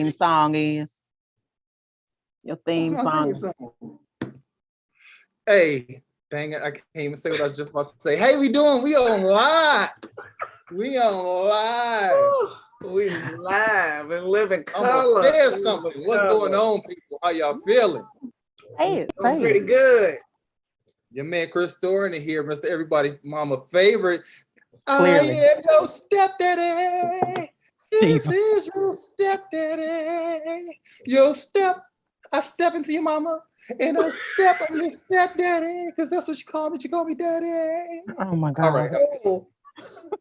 theme song is? Your theme song. Hey, dang it, I can't even say what I was just about to say. Hey, we on live. We on live. We live and living color. There's something. What's going on, people? How y'all feeling? Say it. Pretty good. Your man Chris Storin here, Mr. Everybody Mama favorite. Clearly. I am your stepdaddy. This is your stepdaddy. I step into your mama and I step on your stepdaddy because that's what you call me. You call me daddy. Oh my God. All right.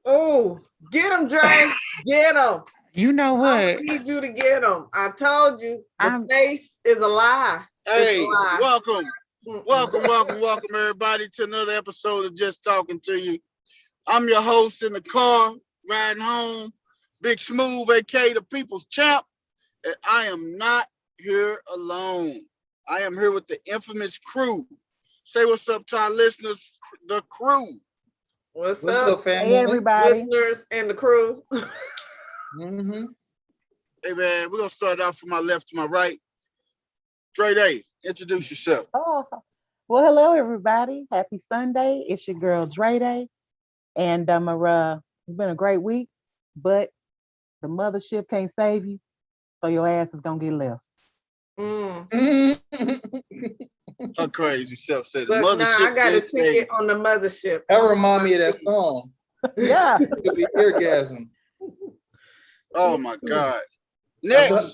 Oh, get him, Dre. Get him. You know what? I need you to get him. I told you the face is a lie. Hey, welcome, everybody, to another episode of Just Talking to You. I'm your host in the car, riding home, Big Smooth, aka the People's Champ, and I am not here alone. I am here with the infamous crew. Say what's up to our listeners, the crew. What's up, family? Hey, everybody. Listeners and the crew. Mm-hmm. Hey, man, we're going to start off from my left to my right. Dre Day, introduce yourself. Oh, well, hello, everybody. Happy Sunday. It's your girl, Dre Day. And it's been a great week, but the mothership can't save you, so your ass is going to get left. Her crazy self said the Look, mothership. I got a ticket on the mothership. That remind me of that song. Yeah. It'll be eargasm. Oh my God. Next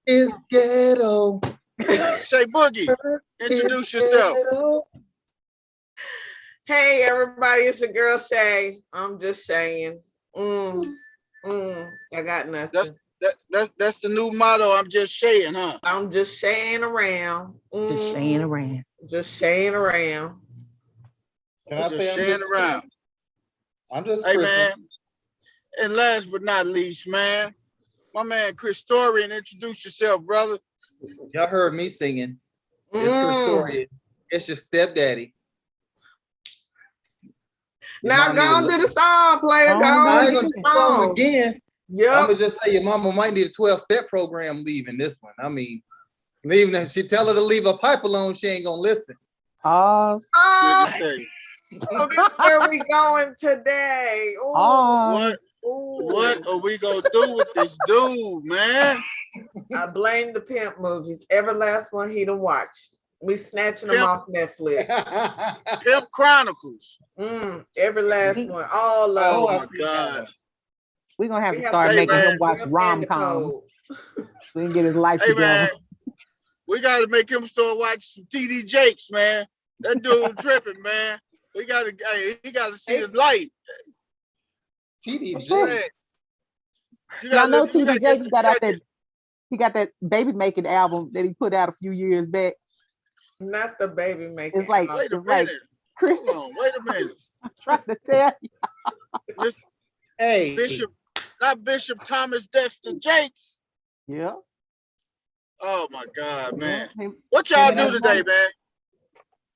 is ghetto. Say Boogie. Introduce yourself. Hey everybody, it's your girl Shay. I'm just saying. I got nothing. That's the new motto. I'm just saying, huh? I'm just saying around. Just saying around. Just saying around. Can I say just saying around? I'm just hey Chris. Man. And last but not least, man, my man Chris Story, and introduce yourself, brother. Y'all heard me singing. It's Chris Story. It's your stepdaddy. Now go on to the song, player. Go on to the song again. Yep. I'm gonna just say your mama might need a 12-step program leaving this one. I mean, leaving. She tell her to leave a pipe alone. She ain't gonna listen. This is where we going today. What are we gonna do with this dude, man? I blame the pimp movies. Every last one he done watched. We snatching them off Netflix. Pimp Chronicles. Every last one. All of them. Oh my God. We're gonna have to start making him watch rom-coms. So he can get his life together. Man, we gotta make him start watching some TD Jakes, man. That dude tripping, man. He gotta see his light. TD Jakes. Y'all know TD Jakes he got that baby making album that he put out a few years back. Not the baby making. It's like Christian. Hold on, wait a minute. I'm trying to tell you. Hey, not Bishop Thomas Dexter Jakes. Yeah. Oh my God, man. What y'all do today, man?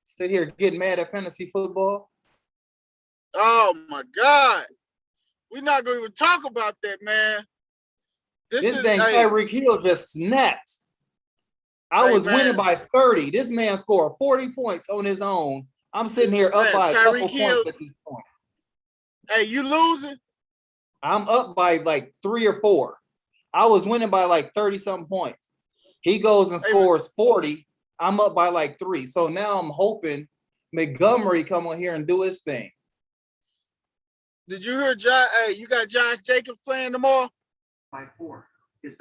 Sit here getting mad at fantasy football. Oh my God. We're not gonna even talk about that, man. This thing Tyreek Hill just snapped. I was winning by 30. This man scored 40 points on his own. I'm sitting here up by a couple points at this point. Hey, you losing? I'm up by like 3 or 4. I was winning by like 30-something points. He goes and scores 40. I'm up by like 3. So now I'm hoping Montgomery come on here and do his thing. Did you hear Josh? Hey, you got Josh Jacobs playing tomorrow? By 4.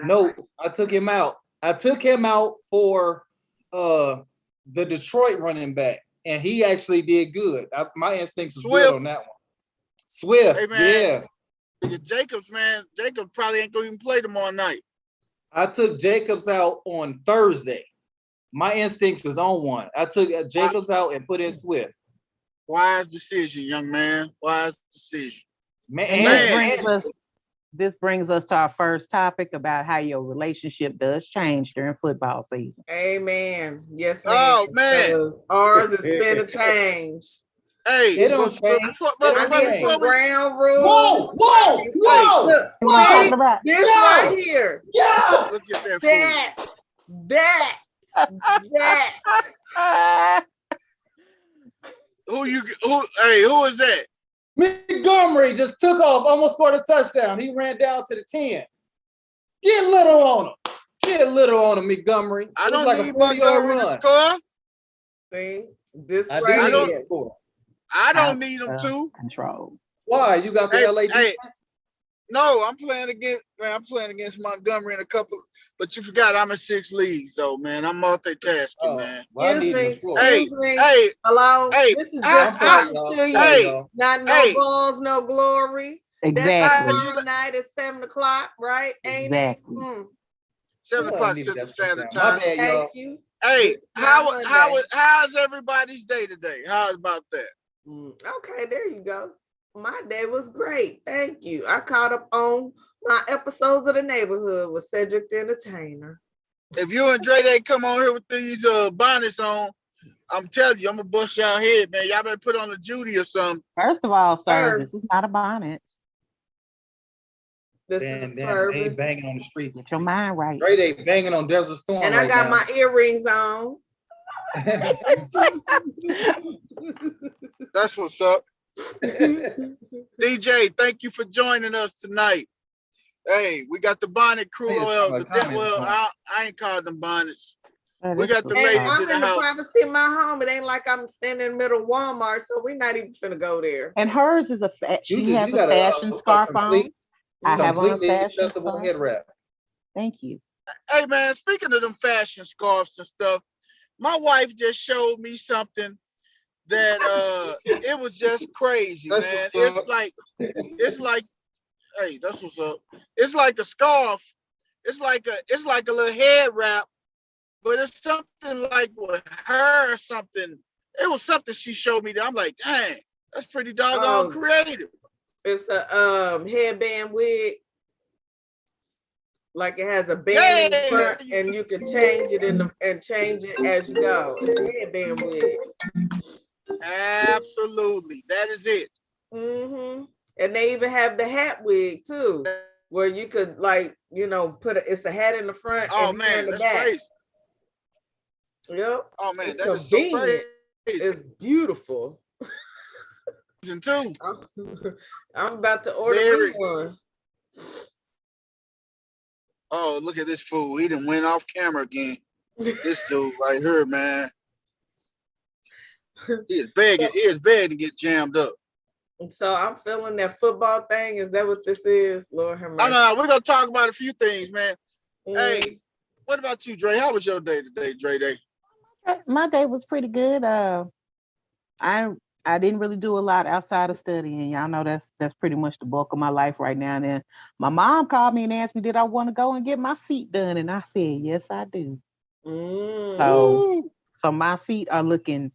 No, I took him out. I took him out for the Detroit running back, and he actually did good. My instincts was good on that one. Swift, hey, man, yeah. Jacobs probably ain't gonna even play tomorrow night. I took Jacobs out on Thursday. My instincts was on one. I took Jacobs out and put in Swift. Wise decision, young man. Wise decision. This brings us to our first topic about how your relationship does change during football season. Amen. Yes, ma'am. Oh man, ours has been a change. Hey, It don't but change. before, It I don't need change. some ground rules. Whoa, whoa, whoa, Look, What we talking see about? this Yo! right here. yo. look at that food. That. Who is that? Montgomery just took off, almost scored a touchdown. He ran down to the 10. Get little on him. Get little on him, Montgomery. I It was don't like a need 40-yard Montgomery to run. score. See this I do right need him here. to score. I don't Out need them of to. control. Why? You got the Hey, LA hey, defense? no, I'm playing against Montgomery in a couple, but you forgot I'm in 6 leagues, though, man. I'm multitasking, Oh, man. well, I Excuse need him me. to score. Hey, Excuse me. hey, Hello. hey, This is how, just I'm sorry, talking y'all. to you. Sorry, hey, y'all. Not no hey, balls, no glory. That's Exactly. how you tomorrow night at 7:00, right? Ain't it? Exactly. 7 Well, I o'clock needed Central that Standard touchdown. My Time. bad, y'all. Thank you. Hey, This is my Monday. how's everybody's day today? How's about that? Okay, there you go. My day was great. Thank you. I caught up on my episodes of The Neighborhood with Cedric the Entertainer. If you and Dre they come on here with these bonnets on, I'm telling you, I'm gonna bust y'all head, man. Y'all better put on a Judy or something. First of all, sir, Sir. this is not a bonnet. This Damn, is damn, they turban. ain't banging on the street. Get your mind right. Dre, they banging on Desert Storm And I right got now. my earrings on. That's what's up. DJ, thank you for joining us tonight. Hey, we got the bonnet crew. Hey, Well, it's not a comment, I ain't called them bonnets. Oh, We that's got the so ladies And soft. I'm in in the the house. privacy of my home. It ain't like I'm standing in the middle of Walmart, so we're not even finna go there. And hers is she has you a got fashion scarf on. complete, I have on a completely fashion acceptable scarf. head wrap. Thank you. Hey, man, speaking of them fashion scarves and stuff, my wife just showed me something that it was just crazy, That's man. what's up. It's like, hey, that's what's up. It's like a scarf. It's like a little head wrap, but it's something like with her or something. It was something she showed me that I'm like, dang, that's pretty doggone Oh. creative. It's a headband wig. Like it has a band in the front, and you can change it and change it as you go. It's a headband wig. Absolutely, that is it. And they even have the hat wig too, where you could it's a hat in the front Oh and man, in the that's back. crazy. Yep. Oh man, It's that is so convenient. crazy. It's beautiful. Too. I'm about to order me one. Oh, look at this fool. He done went off camera again. This dude right here, man. He is begging to get jammed up. So I'm feeling that football thing. Is that what this is? Lord have mercy. No, we're gonna talk about a few things, man. Hey, what about you, Dre? How was your day today, Dre Day? My day was pretty good. I didn't really do a lot outside of studying. Y'all know that's pretty much the bulk of my life right now. And then my mom called me and asked me, did I want to go and get my feet done? And I said, yes, I do. So my feet are looking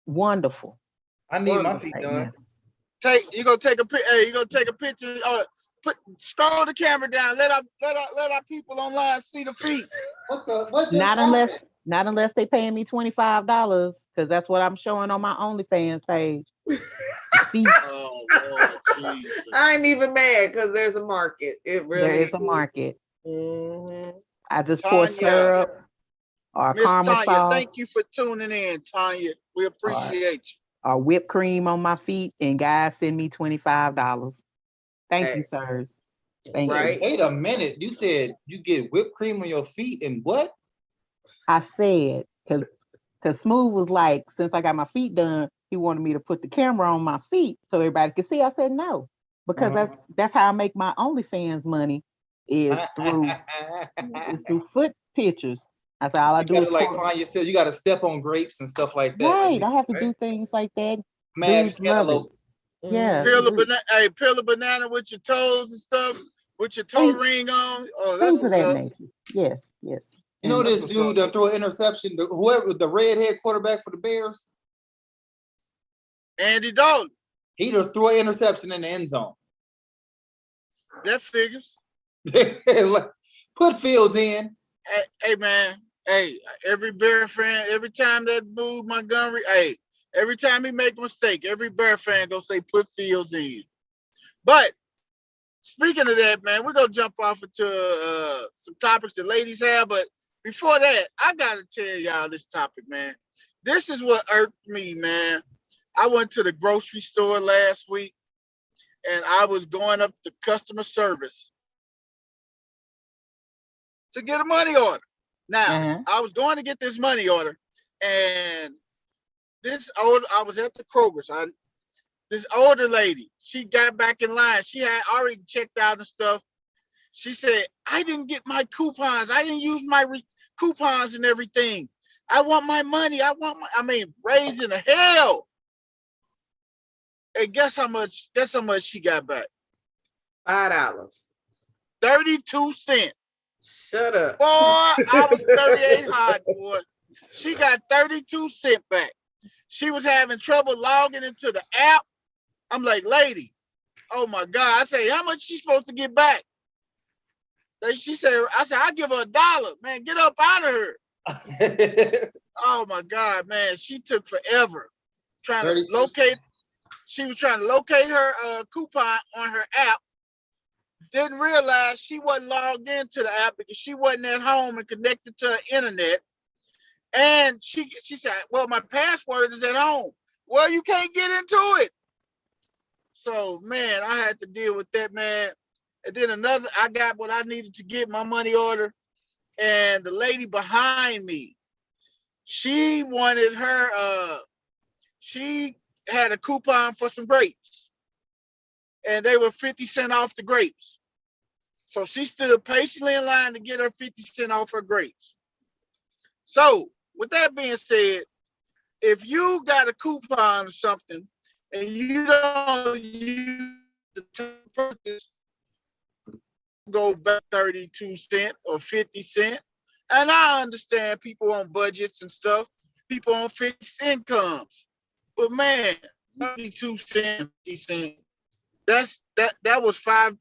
wonderful. I need my feet done. You gonna take a picture. Scroll the camera down. Let our people online see the feet. What just happened? Not unless they paying me $25, because that's what I'm showing on my OnlyFans page. Oh Lord Jesus. I ain't even mad because there's a market. It really there is a market. I just pour Tanya, syrup or Miss caramel Tanya, sauce. thank you for tuning in, Tanya. We appreciate you. Or whipped cream on my feet, and guys send me $25. Thank you, sirs. Thank you. Wait a minute. You said you get whipped cream on your feet and what? I said, because Smooth was like, since I got my feet done, he wanted me to put the camera on my feet so everybody could see. I said no, because that's how I make my OnlyFans money is through foot pictures. I said all I do is find yourself. You got to step on grapes and stuff like that. Right, I have to do things like that. Smash cantaloupe. Yeah. Peel a banana with your toes and stuff, with your toe ring on. Oh, that's things of that nature. Yes. You know this dude that threw an interception. Whoever the redhead quarterback for the Bears, Andy Dalton. He just threw an interception in the end zone. That figures. Put Fields in. Hey man. Hey, every Bear fan, every time that boo Montgomery, hey, Every time he make a mistake, every Bear fan gonna say put Fields in. But speaking of that, man, we're gonna jump off into some topics the ladies have. But before that, I gotta tell y'all this topic, man. This is what irked me, man. I went to the grocery store last week and I was going up to customer service to get a money order. Now, I was going to get this money order, and I was at the Kroger's. This older lady, she got back in line. She had already checked out and stuff. She said, I didn't get my coupons. I didn't use my coupons and everything. I want my money. Raising the hell. And guess how much she got back? $5. 32 cents. Shut up. Boy, I was 38 hot, boy. She got 32 cents back. She was having trouble logging into the app. I'm like, lady, oh my God. I say, how much she supposed to get back? She said, I'll give her $1. Man, get up out of her. Oh my God, man. She took forever trying to locate. She was trying to locate her coupon on her app. Didn't realize she wasn't logged into the app because she wasn't at home and connected to her internet. And she said, well, my password is at home. Well, you can't get into it. So, man, I had to deal with that, man. And then I got what I needed to get my money order. And the lady behind me, she wanted her, she had a coupon for some grapes. And they were 50 cents off the grapes. So she stood patiently in line to get her 50 cents off her grapes. So, with that being said, if you got a coupon or something and you don't use the purchase, go back 32 cents or 50 cents. And I understand people on budgets and stuff, people on fixed incomes. But man, 32 cents, 50 cents. That was 5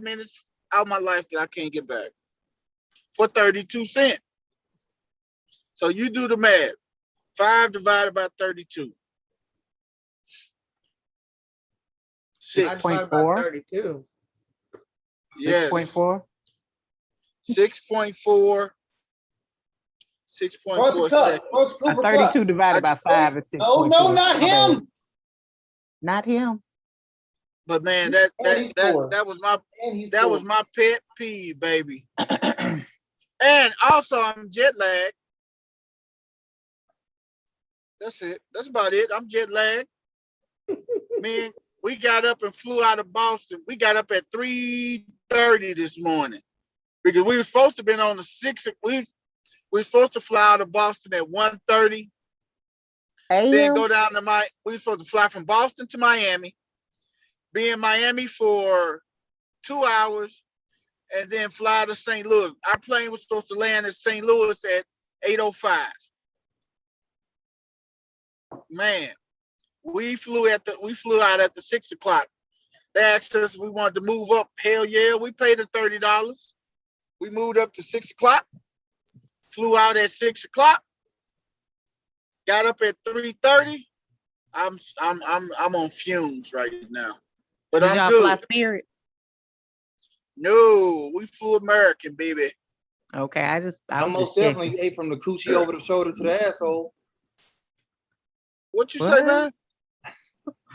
minutes out of my life that I can't get back for 32 cents. So you do the math. 5 divided by 32. 6.4. 32. Yes. 6.4. 6.4. 6.4 seconds. 32 divided by 5 is 6.4. No, not him. Not him. But man, that was my pet peeve, baby. And also I'm jet lagged. That's it. That's about it. I'm jet lagged. Man, we got up and flew out of Boston. We got up at 3:30 this morning because we were supposed to have been on the 6th. We were supposed to fly out of Boston at 1:30. Then go down to we were supposed to fly from Boston to Miami, be in Miami for 2 hours, and then fly to St. Louis. Our plane was supposed to land at St. Louis at 8:05. Man, we flew out at the 6 o'clock. They asked us if we wanted to move up. Hell yeah, we paid the $30. We moved up to 6 o'clock. Flew out at 6 o'clock. Got up at 3:30. I'm on fumes right now, but Did I'm y'all good. fly Spirit? No, we flew American, baby. Okay, I I most definitely ate from the coochie over the shoulder to the asshole. What you say, man?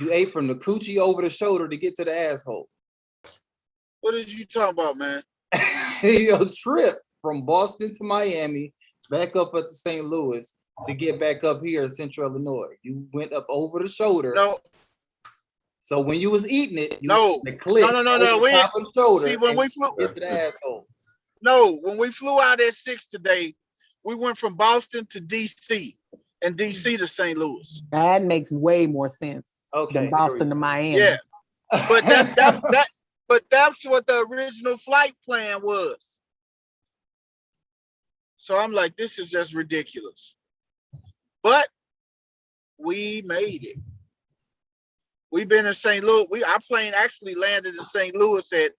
You ate from the coochie over the shoulder to get to the asshole. What did you talk about, man? Your trip from Boston to Miami, back up at the St. Louis to get back up here in Central Illinois. You went up over the shoulder. No. So when you was eating it, no. The clip no. top of the shoulder. See, when we flew get to the asshole. No, when we flew out at 6 today, we went from Boston to DC and DC to St. Louis. That makes way more sense. Okay. Than Boston to Miami. Yeah. But that's what the original flight plan was. So I'm like, this is just ridiculous. But we made it. We've been in St. Louis. Our plane actually landed in St. Louis at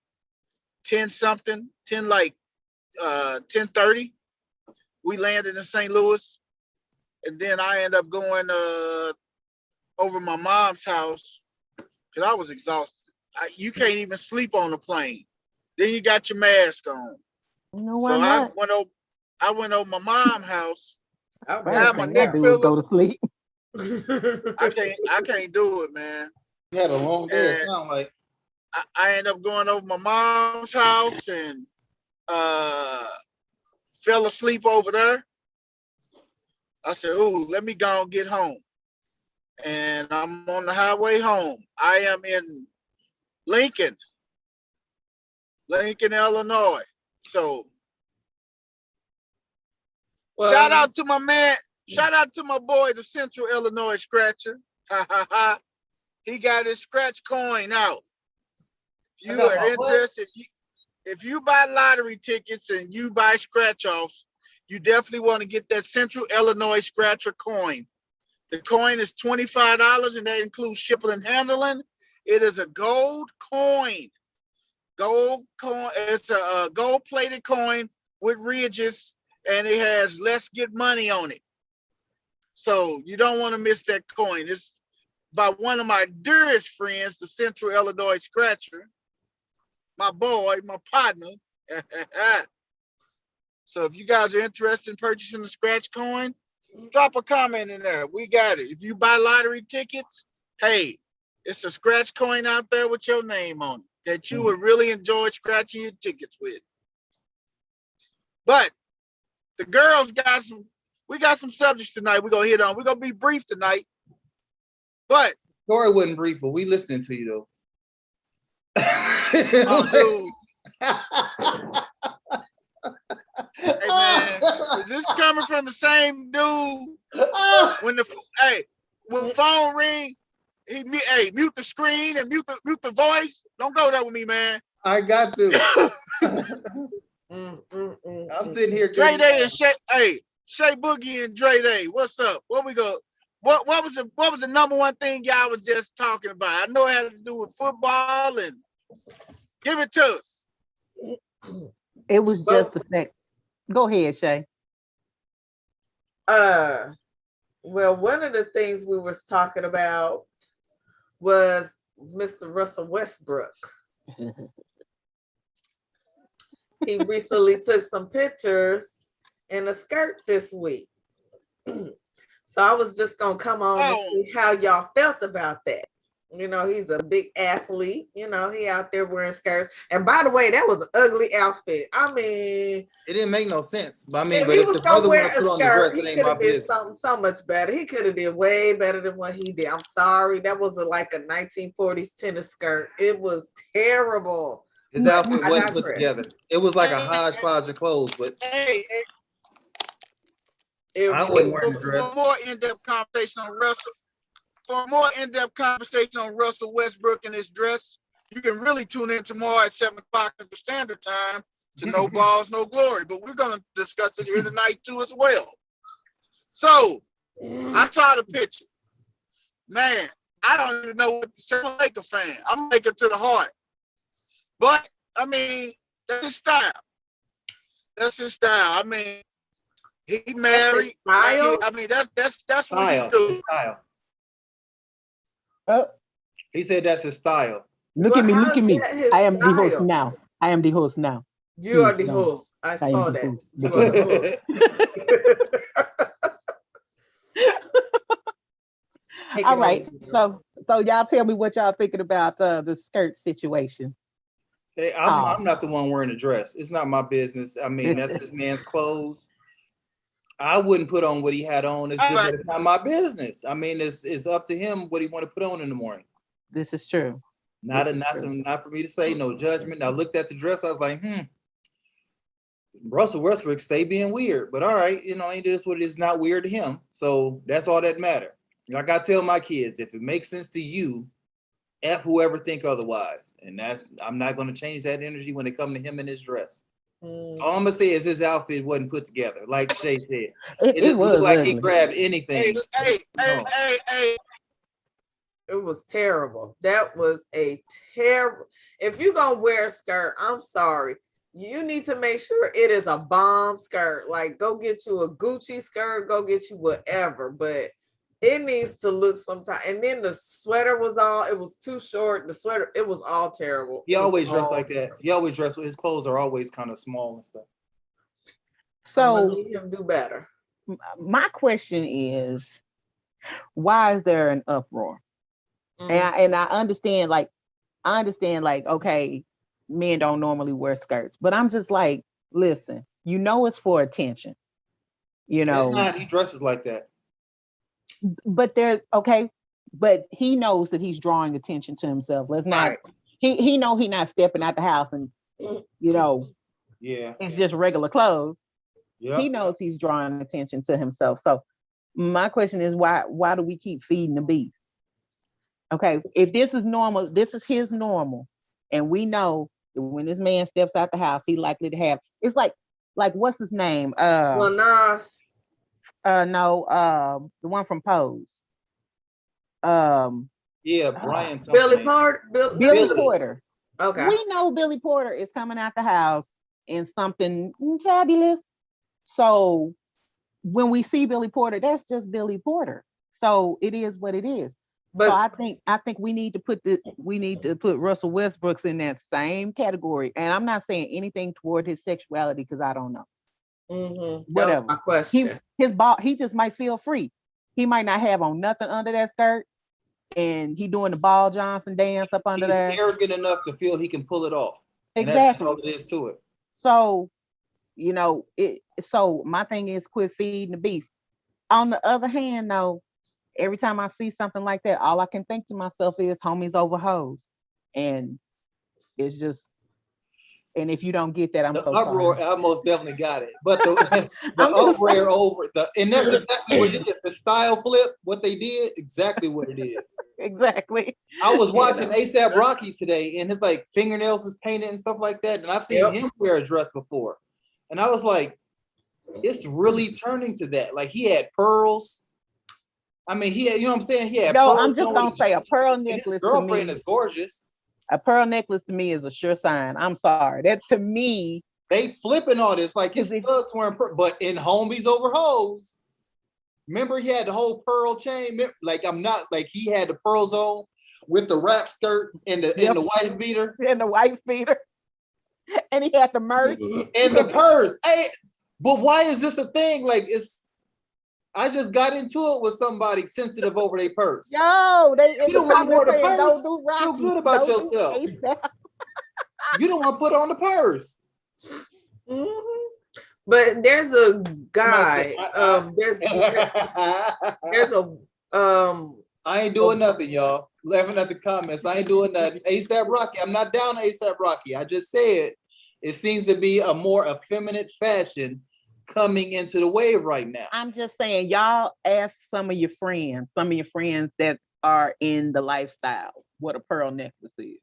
10:30. We landed in St. Louis. And then I ended up going over my mom's house because I was exhausted. You can't even sleep on the plane. Then you got your mask on. You know So why not? I went over my mom's house. I'll Right, be Had my thing I neck do is pillow. go to sleep. I can't do it, man. You had a long day. It And sound like. I ended up going over my mom's house and fell asleep over there. I said, "Ooh, let me go and get home." And I'm on the highway home. I am in Lincoln, Illinois. So shout out to my man. Shout out to my boy, the Central Illinois Scratcher. Ha ha ha. He got his scratch coin out. If you are interested, if you buy lottery tickets and you buy scratch offs, you definitely want to get that Central Illinois Scratcher coin. The coin is $25 and that includes shipping and handling. It is a gold coin. Gold coin. It's a gold plated coin with ridges and it has "Let's Get Money" on it. So you don't want to miss that coin. It's by one of my dearest friends, the Central Illinois Scratcher. My boy, my partner. So if you guys are interested in purchasing the scratch coin, drop a comment in there. We got it. If you buy lottery tickets, hey, it's a scratch coin out there with your name on it that you would really enjoy scratching your tickets with. But the girls we got some subjects tonight we're going to hit on. We're going to be brief tonight. But Story wasn't brief, but we listening to you though. oh, dude. Hey man, is this coming from the same dude? When the phone ring, mute the screen and mute the voice. Don't go there with me, man. I got to. I'm sitting here. Dre Day and Shay Boogie and Dre Day. What's up? What we go? What was the number one thing y'all was just talking about? I know it had to do with football and give it to us. It was just the fact. Go ahead, Shay. Well, one of the things we were talking about was Mr. Russell Westbrook. He recently took some pictures in a skirt this week. So I was just gonna come on and see how y'all felt about that. You know, he's a big athlete. You know, he out there wearing skirts. And by the way, that was an ugly outfit. I mean, it didn't make no sense. But I mean, if he if was the gonna brother wear want to a put on the skirt, dress, it he ain't could my have did business. something so much better. He could have did way better than what he did. I'm sorry, that was like a 1940s tennis skirt. It was terrible. His outfit wasn't put together. It was like a hodgepodge of clothes, but I wasn't wearing the dress. For more in-depth conversation on Russell. For a more in-depth conversation on Russell Westbrook and his dress, you can really tune in tomorrow at 7 o'clock Central Standard Time to No Balls, No Glory. But we're going to discuss it here tonight too as well. So, I saw the picture. Man, I don't even know what to say. I'm a Laker fan. I'm a Laker to the heart. But, I mean, that's his style. That's his style. I mean, he married. I mean, that's what he do. His style. Oh, he said that's his style. Look at me, look at me. I am the host now. I am the host now. You are the host. I saw that. You are the host. All right. So y'all tell me what y'all thinking about the skirt situation. Hey, I'm not the one wearing the dress. It's not my business. I mean, that's this man's clothes. I wouldn't put on what he had on. But it's not my business. I mean, it's up to him what he want to put on in the morning. This is true. Not for me to say, no judgment. I looked at the dress. I was like, Russell Westbrook stay being weird. But all right, you know, ain't this what it is? Not weird to him. So that's all that matter. Like I tell my kids, if it makes sense to you, F whoever think otherwise. And I'm not going to change that energy when it comes to him and his dress. All I'm gonna say is his outfit wasn't put together, like Shay said. It just looked like he grabbed anything. Hey. It was terrible. That was a terrible. If you're gonna wear a skirt, I'm sorry. You need to make sure it is a bomb skirt. Like, go get you a Gucci skirt, go get you whatever. But It needs to look sometime. And then the sweater it was too short. The sweater, it was all terrible. He always dressed like that. He always dressed with his clothes are always kind of small and stuff. So So need him do better. my question is, why is there an uproar? And I understand, like, okay, men don't normally wear skirts, but I'm just like, listen, it's for attention, It's not. He dresses like that. But but he knows that he's drawing attention to himself. Let's not. Right. He know he not stepping out the house and Yeah, it's just regular clothes. yeah. He knows he's drawing attention to himself. So my question is, why do we keep feeding the beast? Okay, if this is normal, this is his normal, and we know that when this man steps out the house, he likely to have. It's like what's his name? Nas. No, the one from Pose. Yeah, Brian. Billy Porter. Billy Porter. Okay. We know Billy Porter is coming out the house in something fabulous. So when we see Billy Porter, that's just Billy Porter. So it is what it is. But so I think we need to put Russell Westbrooks in that same category. And I'm not saying anything toward his sexuality because I don't know. Mm-hmm. Whatever. That was my question. He just might feel free. He might not have on nothing under that skirt, and he doing the Ball Johnson dance up under there. He's arrogant enough to feel he can pull it off. Exactly. That's all it is to it. So, So my thing is, quit feeding the beast. On the other hand, though, every time I see something like that, all I can think to myself is homies over hoes. And it's just, and if you don't get that, I'm so uproar, sorry. I most definitely got it. But the uproar over and that's exactly what it is. The style flip, what they did, exactly what it is. Exactly. I was watching ASAP Rocky today, and his like fingernails is painted and stuff like that. And I've seen him wear a dress before. And I was like, it's really turning to that. Like he had pearls. I mean, he had, you know what I'm saying? He had pearls. I'm just gonna say a pearl necklace. His girlfriend is gorgeous. A pearl necklace to me is a sure sign. I'm sorry. That to me, they flipping all this like his thugs wearing pearl, but in homies over hoes. Remember, he had the whole pearl chain. Like I'm not like he had the pearls on with the wrap skirt and the wife beater. And the wife beater. And he had the merce. And the purse. Hey, but why is this a thing? Like I just got into it with somebody sensitive over their purse. Yo, you don't want to wear the purse. Feel good about yourself. You don't want to put on the purse. Mm-hmm. But there's a guy. There's a I ain't doing nothing, y'all. Laughing at the comments. I ain't doing nothing. ASAP Rocky. I'm not down to ASAP Rocky. I just said it seems to be a more effeminate fashion coming into the wave right now. I'm just saying, y'all ask some of your friends that are in the lifestyle what a pearl necklace is.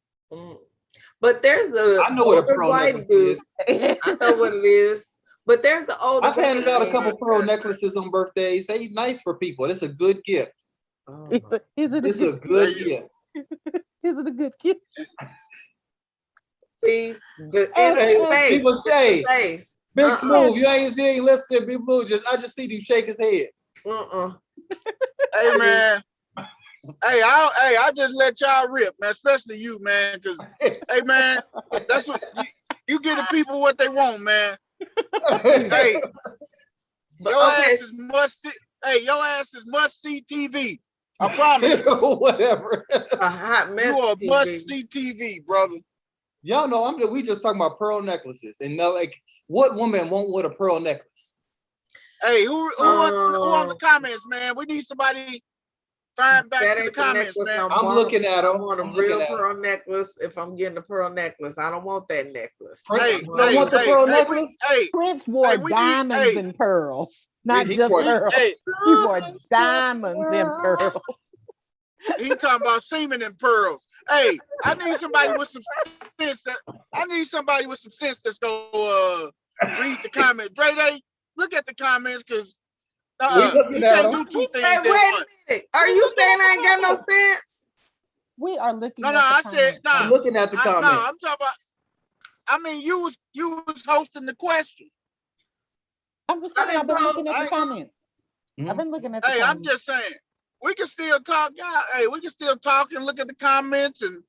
But there's I know what a pearl necklace is. I know what it is. But there's the older. I've handed out a couple pearl necklaces on birthdays. They nice for people. It's a good gift. Is it a good gift? Is it a good gift? See, people say, Big Smooth, you ain't listening. Big Smooth, I just see him shake his head. Hey man, I just let y'all rip, man. Especially you, man, because hey man, that's what you give the people what they want, man. Hey, ass is must see. Hey, your ass is must see TV. I promise. Whatever. A hot mess. You are must see TV, brother. Y'all know we just talking about pearl necklaces, and like, what woman won't want a pearl necklace? Hey, who on the comments, man? We need somebody. Find back to the comments, man. I'm looking at them. I want a real pearl necklace. If I'm getting a pearl necklace, I don't want that necklace. Hey, you don't want the pearl necklace? Prince wore diamonds and pearls, not just pearls. He wore diamonds and pearls. He talking about semen and pearls. Hey, I need somebody with some sense. That's gonna read the comments. Dre, look at the comments because you can't do two things at once. Are you saying I ain't got no sense? We are looking. I said no. I'm looking at the comments. No, I'm talking about. I mean, you was hosting the question. I'm just saying. I've been looking at the comments. I've been looking at the comments. I'm just saying. we can still talk, y'all. Hey, we can still talk and look at the comments and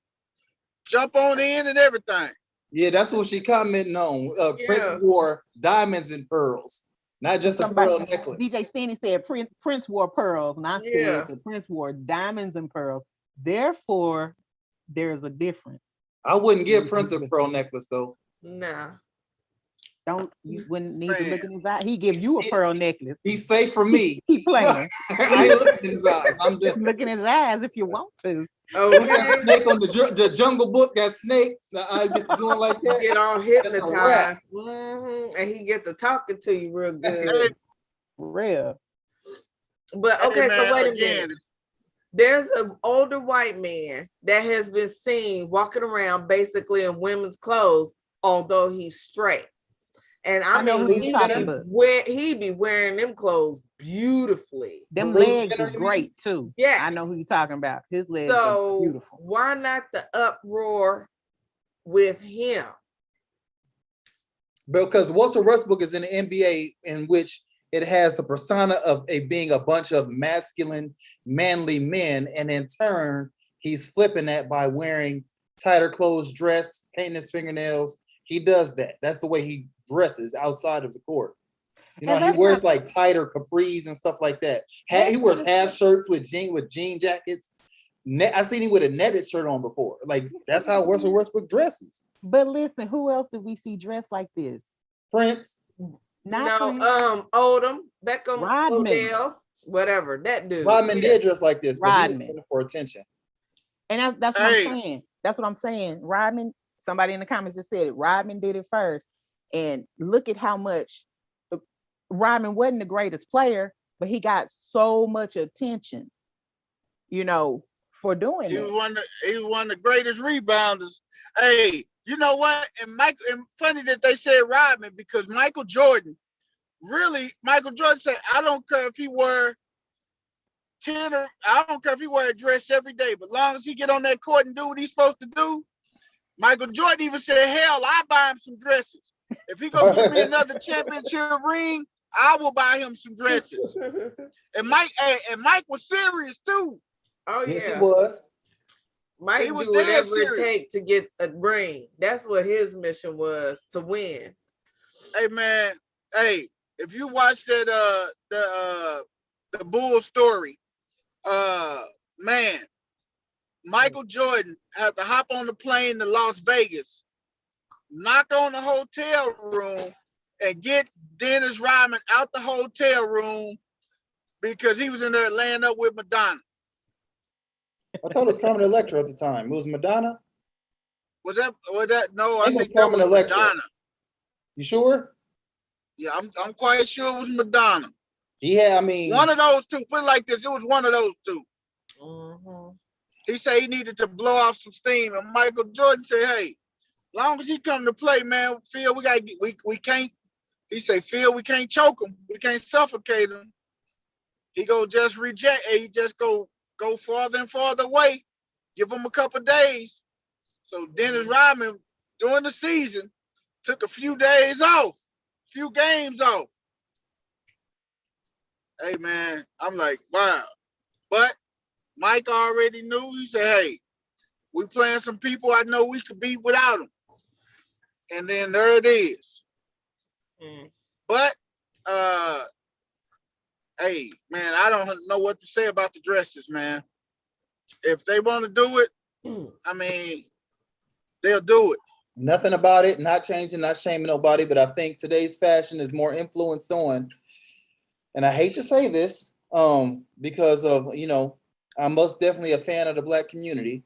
jump on in and everything. Yeah, that's what she commenting on. Prince Yeah. wore diamonds and pearls, not just a Somebody, pearl necklace. DJ Stanley said Prince wore pearls, and I Yeah. said that Prince wore diamonds and pearls. Therefore, there's a difference. I wouldn't give Prince a pearl necklace though. Nah. You wouldn't need to look Man. in his eye. He give you a pearl necklace. He's safe for me. Keep playing. I ain't looking in his eyes. I'm just Look in his eyes if you want to. what's that Okay. snake on the Jungle Book, that snake, the eyes get to doing like that. Get all That's a wrap. hypnotized. And he get to talking to you real good. Hey, Real. But hey, okay, man, so wait a again, minute. There's an older white man that has been seen walking around basically in women's clothes, although he's straight. And I know mean, who you're talking about. he be wearing them clothes beautifully. Them Bruce legs Jenner, are great too. Yeah. I know who you're talking about. His legs are So beautiful. why not the uproar with him? Because Russell Westbrook is in the NBA, in which it has the persona of being a bunch of masculine, manly men, and in turn, he's flipping that by wearing tighter clothes, dress, painting his fingernails. He does that. That's the way he dresses outside of the court. You know, And he that's wears not- like tighter capris and stuff like that. He wears half shirts with jean jackets. I seen him with a netted shirt on before. Like that's how Russell Westbrook dresses. But listen, who else did we see dressed like this? Prince. Not Prince. Odom, Beckham, Rodman. Odell, whatever that dude. Rodman did dress like this, but he was Rodman. looking for attention. And that's what Hey. I'm saying. That's what I'm saying. Rodman, somebody in the comments just said it. Rodman did it first. And look at how much Rodman wasn't the greatest player, but he got so much attention, for doing he it. was one of the greatest rebounders. Hey, you know what? And funny that they said Rodman, because Michael Jordan said, I don't care if he wear 10 or I don't care if he wear a dress every day, but long as he get on that court and do what he's supposed to do. Michael Jordan even said, hell, I buy him some dresses. If he gonna give me another championship ring, I will buy him some dresses. And Mike was serious too. Oh Yes, he yeah. was. Mike He was do dead whatever it serious. take to get a ring. That's what his mission was, to win. Hey man, if you watch that the Bull story, man, Michael Jordan had to hop on the plane to Las Vegas, knock on the hotel room, and get Dennis Rodman out the hotel room because he was in there laying up with Madonna. I thought it was Carmen Electra at the time. It was Madonna. Was that? No, I think it was think that Carmen was Electra. Madonna. You sure? Yeah, I'm quite sure it was Madonna. Yeah, I mean, One of those two. Put it like this: it was one of those two. Mhm. He said he needed to blow off some steam, and Michael Jordan said, "Hey, long as he come to play, man, Phil, we can't." He said, "Phil, we can't choke him. We can't suffocate him. He go just reject. He just go farther and farther away. Give him a couple days." So Dennis Rodman during the season took a few days off, few games off. Hey man, I'm like, wow. But Mike already knew. He said, hey, we playing some people I know we could beat without them. And then there it is. Mm. But hey, man, I don't know what to say about the dresses, man. If they want to do it, I mean, they'll do it. nothing about it, not changing, not shaming nobody, but I think today's fashion is more influenced on, and I hate to say this, because of, I'm most definitely a fan of the Black community,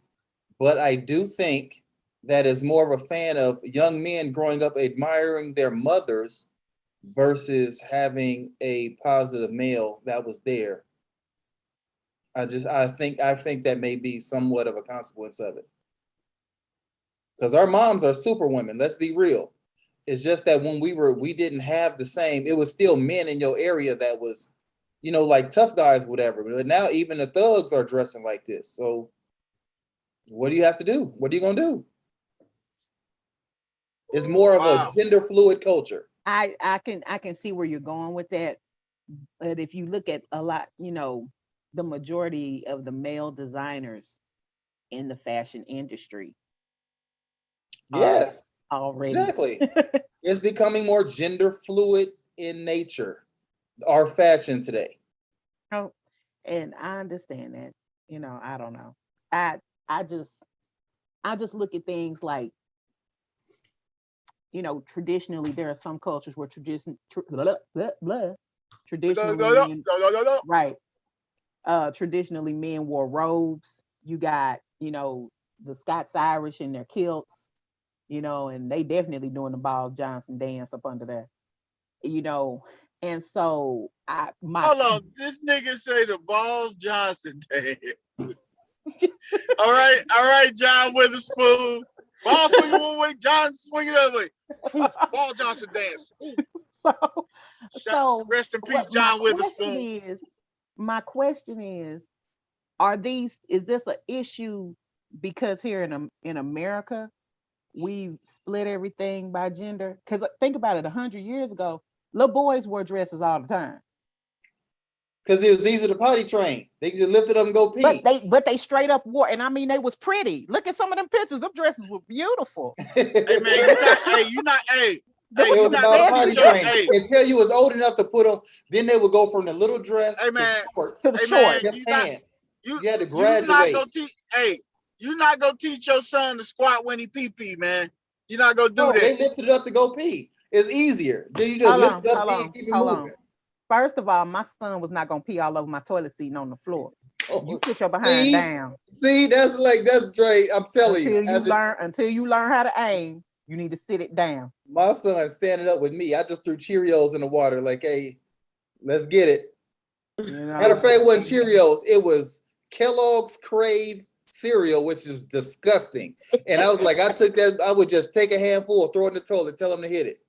but I do think that is more of a fan of young men growing up admiring their mothers versus having a positive male that was there. I think that may be somewhat of a consequence of it. Because our moms are super women, let's be real. It's just that when we didn't have the same, it was still men in your area that was, like tough guys, whatever. But now even the thugs are dressing like this. So what do you have to do? What are you gonna do? It's more of a gender fluid culture. I can see where you're going with that. But if you look at a lot, the majority of the male designers in the fashion industry Yes, already. exactly. It's becoming more gender fluid in nature, our fashion today. Oh, and I understand that. I don't know. I I just I just look at things like, traditionally there are some cultures where blah, blah, blah, traditionally men, right. Traditionally men wore robes. You got, the Scots Irish in their kilts, and they definitely doing the Balls Johnson dance up under there, you know. And so Hold on, this nigga say the Balls Johnson dance. all right, John Witherspoon. Ball swinging one way, John swinging the other way. Ball Johnson dance. So Rest in peace, what John Witherspoon. my question is, is this an issue because here in America we split everything by gender? Because think about it, 100 years ago, little boys wore dresses all the time. Because it was easy to potty train. They could just lift it up and go pee. But they straight up wore, and I mean they was pretty. Look at some of them pictures. Them dresses were beautiful. Hey man, you're not. It was about potty training. Until you was old enough to put on, then they would go from the little dress to the short pants. You had to graduate. You're not gonna teach your son to squat when he pee, man. You're not gonna do that. They lifted it up to go pee. It's easier. Then you just lift it up and keep it moving. First of all, my son was not gonna pee all over my toilet seat and on the floor. You put your behind down. See, that's Dre. I'm telling you. Until you learn how to aim, you need to sit it down. My son is standing up with me. I just threw Cheerios in the water, like, hey, let's get it. Matter of fact, it wasn't Cheerios. It was Kellogg's Crave cereal, which is disgusting. And I was like, I would just take a handful, throw it in the toilet, tell him to hit it.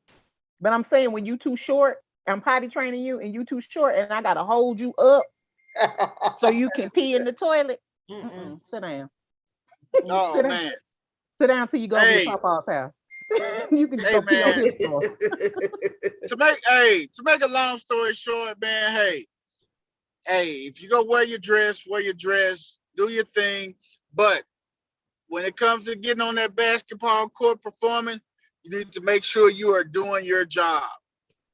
But I'm saying, when you too short, I'm potty training you and you too short, and I gotta hold you up so you can pee in the toilet. Sit down. Oh man. Sit down till you go to your papa's house. You can just go pee on his floor. To make a long story short, man, hey, if you go wear your dress, do your thing. But when it comes to getting on that basketball court performing, you need to make sure you are doing your job.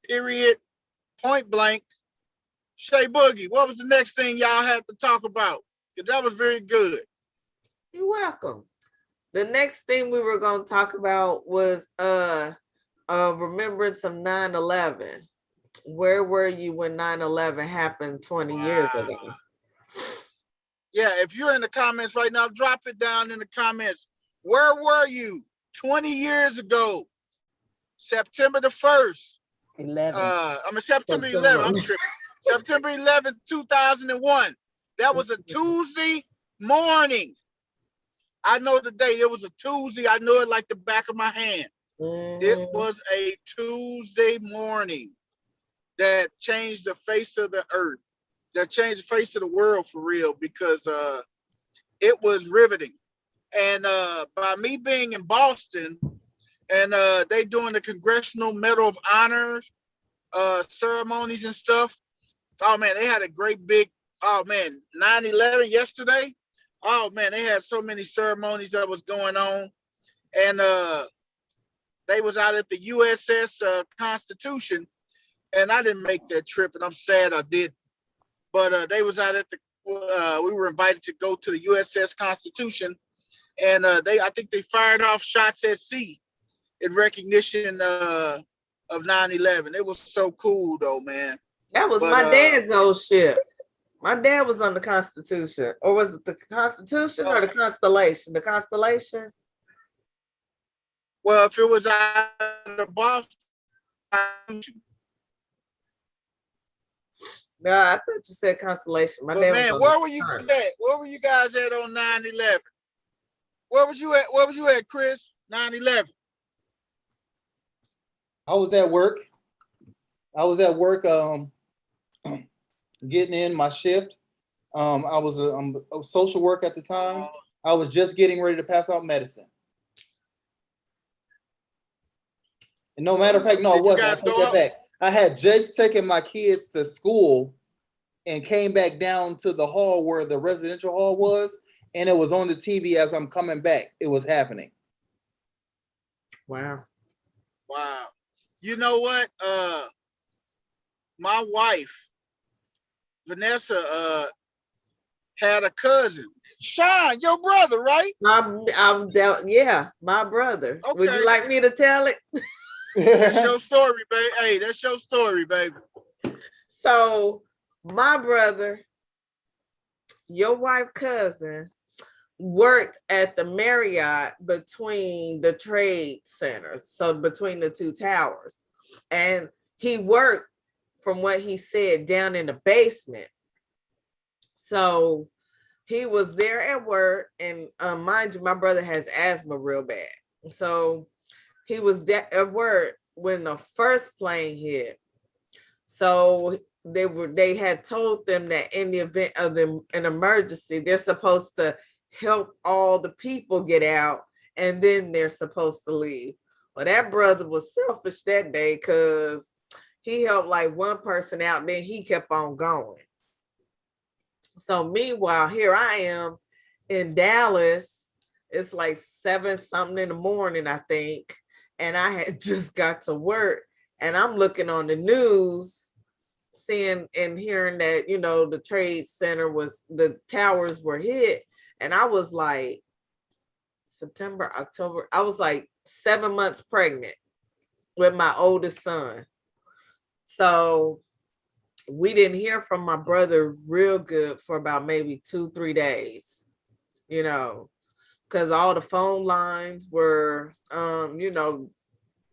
Period. Point blank. Shay Boogie, what was the next thing y'all had to talk about? Because that was very good. You're welcome. The next thing we were going to talk about was remembrance of 9/11. Where were you when 9/11 happened 20 years ago? Yeah, if you're in the comments right now, drop it down in the comments. Where were you 20 years ago? September the 1st. September 11th. I'm tripping. September 11th, 2001. That was a Tuesday morning. I know the date. It was a Tuesday. I know it like the back of my hand. It was a Tuesday morning that changed the face of the earth, that changed the face of the world for real, because it was riveting. And by me being in Boston, and they doing the Congressional Medal of Honors ceremonies and stuff. Oh man, they had a great big, 9/11 yesterday. Oh man, they had so many ceremonies that was going on. And they was out at the USS Constitution, and I didn't make that trip, and I'm sad I did. But they was out at we were invited to go to the USS Constitution, and I think they fired off shots at sea in recognition of 9/11. It was so cool though, man. That was my dad's old ship. My dad was on the Constitution. Or was it the Constitution or the Constellation? The Constellation? Well, if it was out of Boston. No, I thought you said Constellation. My dad man, where were you guys at? Where were you guys at on 9/11? Where was you at? Where was you at, Chris? 9/11. I was at work. Getting in my shift. I was a social work at the time. I was just getting ready to pass out medicine. And no matter of fact, no, I wasn't. I take that back. I had just taken my kids to school and came back down to the hall where the residential hall was, and it was on the TV as I'm coming back. It was happening. Wow. Wow. You know what? My wife, Vanessa, had a cousin. Sean, your brother, right? Yeah, my brother. Okay. Would you like me to tell it? That's your story, baby. Hey, that's your story, baby. So my brother, your wife cousin, worked at the Marriott between the trade centers, so between the two towers. And he worked, from what he said, down in the basement. So he was there at work, and mind you, my brother has asthma real bad. So he was at work when the first plane hit. So they had told them that in the event of an emergency, they're supposed to help all the people get out, and then they're supposed to leave. Well, that brother was selfish that day because he helped like one person out, then he kept on going. So meanwhile, here I am in Dallas. It's like 7 something in the morning, I think. And I had just got to work, and I'm looking on the news, seeing and hearing that, you know, the trade center the towers were hit. And I was like, September, October, I was like 7 months pregnant with my oldest son. So we didn't hear from my brother real good for about maybe 2-3 days, you know, because all the phone lines were, you know,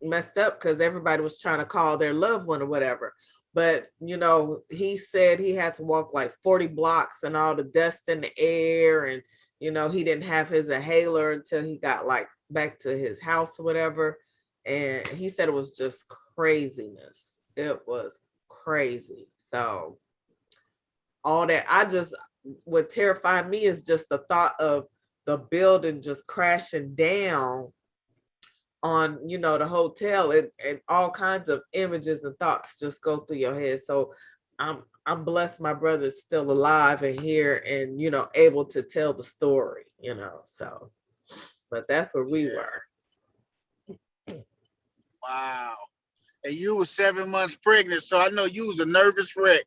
messed up because everybody was trying to call their loved one or whatever. But, you know, he said he had to walk like 40 blocks and all the dust in the air. And, you know, he didn't have his inhaler until he got like back to his house or whatever. And he said it was just craziness. It was crazy. So all that, what terrified me is just the thought of the building just crashing down on, you know, the hotel, and all kinds of images and thoughts just go through your head. So I'm blessed my brother's still alive and here and, you know, able to tell the story, you know. So, but that's where we were. Wow. And you were 7 months pregnant, so I know you was a nervous wreck.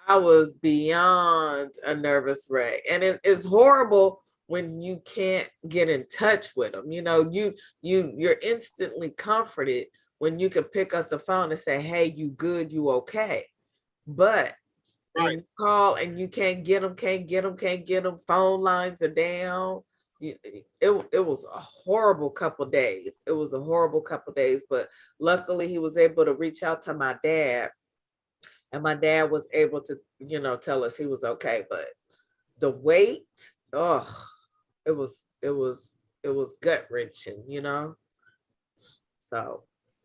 I was beyond a nervous wreck. And it's horrible when you can't get in touch with them. You know, you're instantly comforted when you can pick up the phone and say, hey, you good, you okay. But when you call and you can't get them, phone lines are down. It was a horrible couple days. It was a horrible couple days, but luckily he was able to reach out to my dad, and my dad was able to, you know, tell us he was okay. But the wait, it was gut wrenching, you know. So,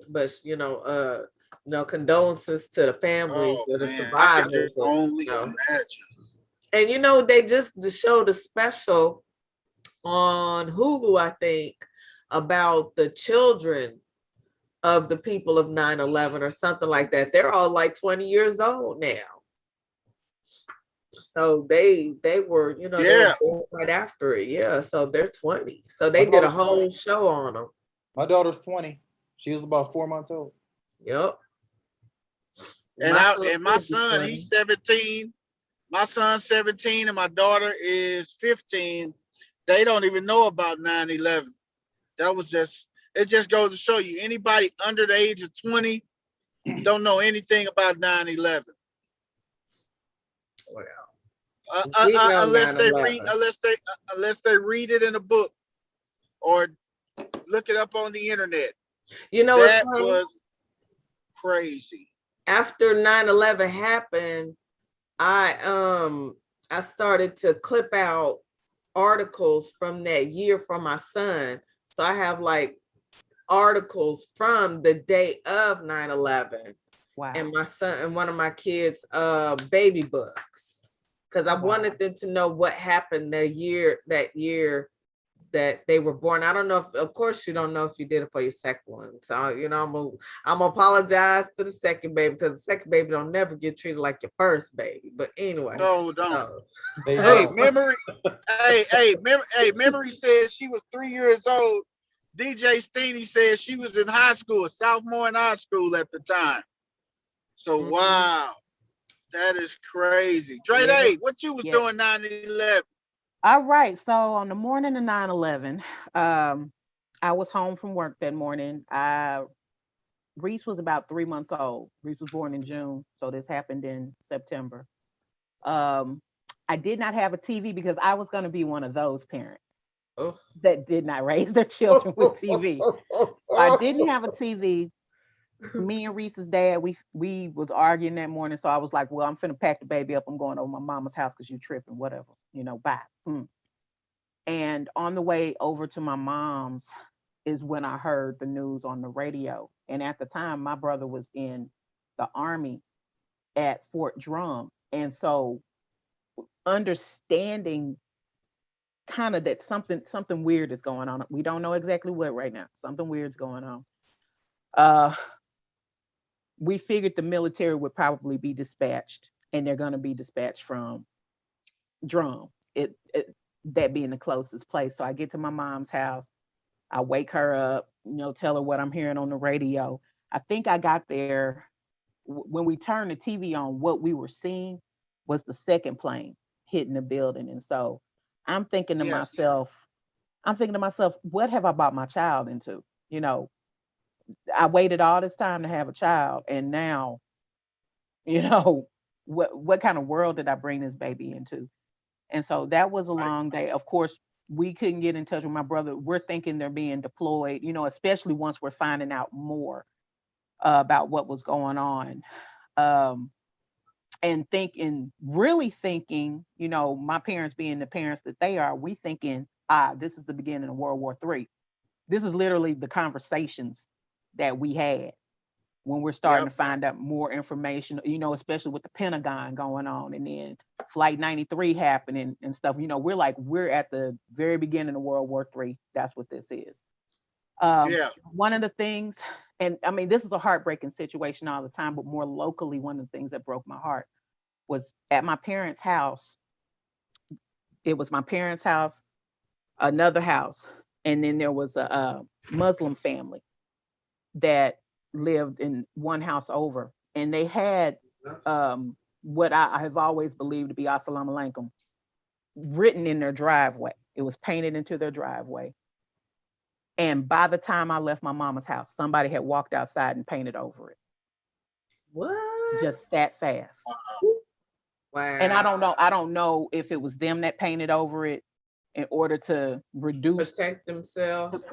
but you know, condolences to the families of the survivors. I can only imagine. And you know, they just showed a special on Hulu, I think, about the children of the people of 9/11 or something like that. They're all like 20 years old now. So they were, you know, they were born right after it. Yeah. So they're 20. So they did a whole show on them. My daughter's 20. She was about 4 months old. Yep. And my son, he's 17. My son's 17 and my daughter is 15. They don't even know about 9/11. It just goes to show you, anybody under the age of 20 don't know anything about 9/11. Well, unless they read it in a book or look it up on the internet. You know, that was crazy. After 9/11 happened, I started to clip out articles from that year for my son. So I have like articles from the day of 9/11. Wow. And my son and one of my kids' baby books, because I wanted them to know what happened that year that they were born. I don't know if, of course, you don't know if you did it for your second one. So, I'm gonna apologize to the second baby because the second baby don't never get treated like your first baby. But anyway, No, don't. They Hey, don't. memory. Memory says she was 3 years old. DJ Steenie says she was in high school, a sophomore in high school at the time. So wow, that is crazy. Dre Day, what you was doing 9/11? All right. So on the morning of 9/11, I was home from work that morning. Reese was about 3 months old. Reese was born in June, so this happened in September. I did not have a TV because I was going to be one of those parents that did not raise their children with TV. I didn't have a TV. Me and Reese's dad, we was arguing that morning, so I was like, "Well, I'm finna pack the baby up. I'm going over my mama's house because you tripping, whatever, bye." And on the way over to my mom's is when I heard the news on the radio. And at the time, my brother was in the Army at Fort Drum. And so understanding kind of that something weird is going on. We don't know exactly what right now. Something weird's going on. We figured the military would probably be dispatched, and they're going to be dispatched from Drum. That being the closest place. So I get to my mom's house. I wake her up, tell her what I'm hearing on the radio. I think I got there when we turned the TV on. What we were seeing was the second plane hitting the building. And so I'm thinking to myself, what have I brought my child into? I waited all this time to have a child, and now, what kind of world did I bring this baby into? And so that was a long day. Of course, we couldn't get in touch with my brother. We're thinking they're being deployed, especially once we're finding out more about what was going on. And really thinking, my parents being the parents that they are, we thinking, this is the beginning of World War III. This is literally the conversations that we had when we're starting to find out more information, especially with the Pentagon going on, and then Flight 93 happening and stuff. We're at the very beginning of World War III. That's what this is. One of the things, and I mean, this is a heartbreaking situation all the time, but more locally, one of the things that broke my heart was at my parents' house. It was my parents' house, another house, and then there was a Muslim family that lived in one house over, and they had what I have always believed to be Assalamu alaikum written in their driveway. It was painted into their driveway. And by the time I left my mama's house, somebody had walked outside and painted over it. What? Just that fast. Wow. And I don't know if it was them that painted over it in order to protect themselves.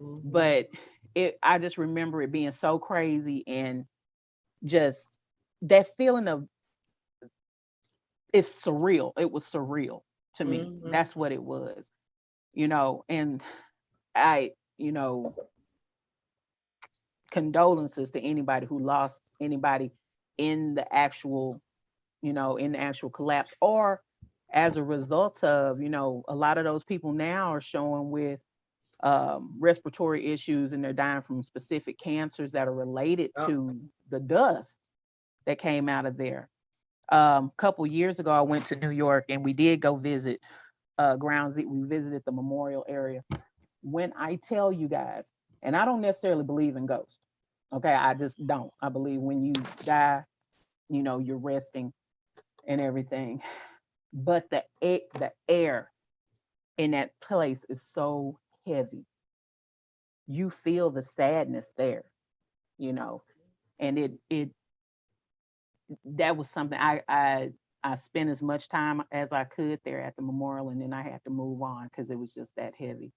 Mm-hmm. But I just remember it being so crazy, and just that feeling of, it's surreal. It was surreal to me. Mm-hmm. That's what it was, and I, condolences to anybody who lost anybody in the actual collapse, or as a result of, a lot of those people now are showing with respiratory issues, and they're dying from specific cancers that are related to the dust that came out of there. Couple years ago, I went to New York, and we did go visit Ground Zero. We visited the memorial area. When I tell you guys, and I don't necessarily believe in ghosts, okay, I just don't. I believe when you die, you're resting and everything. But the air in that place is so heavy. You feel the sadness there, and it that was something I spent as much time as I could there at the memorial, and then I had to move on because it was just that heavy,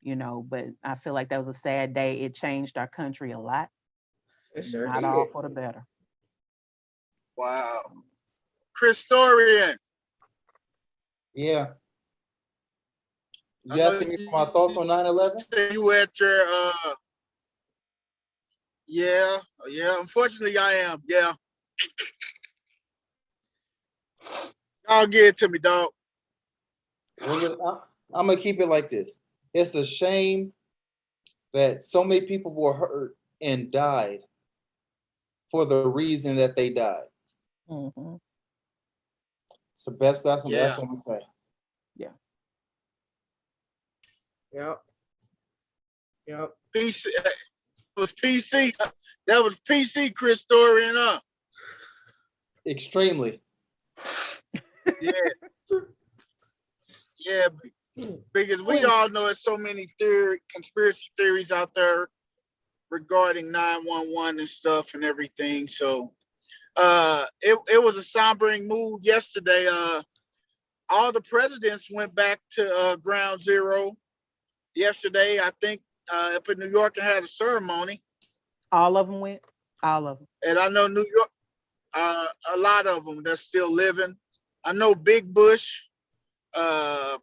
but I feel like that was a sad day. It changed our country a lot. It sure not did. All for the better. Wow. Christorian. Yeah. You asking me for my thoughts on 9/11? You at your yeah, unfortunately I am. Yeah. Y'all get it to me, dog. I'm gonna keep it like this. It's a shame that so many people were hurt and died for the reason that they died. Mm-hmm. It's the best. That's what Yeah. I'm gonna say. Yeah. Yep. Yep. PC was PC. That was PC Chris story and Extremely. Yeah. Yeah, because we all know there's so many conspiracy theories out there regarding 911 and stuff and everything. So it was a sombering mood yesterday. All the presidents went back to ground zero yesterday. I think up in New York and had a ceremony. All of them went. All of them. And I know New York, a lot of them that's still living. I know Big Bush,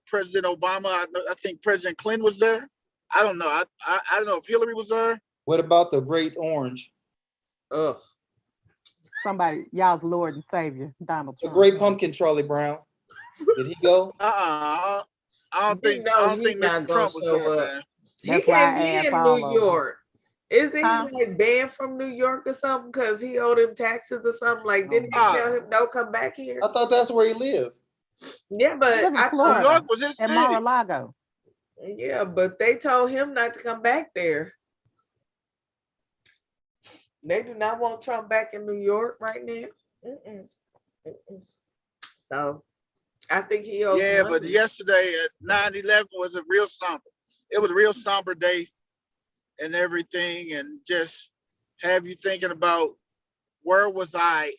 President Obama. I think President Clinton was there. I don't know. I don't know if Hillary was there. What about the Great Orange? Ugh. Somebody, y'all's Lord and Savior, Donald The Trump. Great Pumpkin, Charlie Brown. Did he go? I don't You think know Mr. he's not Trump gonna was show there, up. man. He That's why I can't be asked in all New of them. York. Isn't Huh? he like banned from New York or something because he owed him taxes or something? Like, didn't he tell him no, come back here? I thought that's where he lived. Yeah, He but live in I New Florida. York was his In city. Mar-a-Lago. yeah, but they told him not to come back there. They do not want Trump back in New York right now. Mm-mm. Mm-mm. So I think he owes Yeah, money. but yesterday at 9/11 was a real somber. It was a real somber day and everything, and just have you thinking about where was I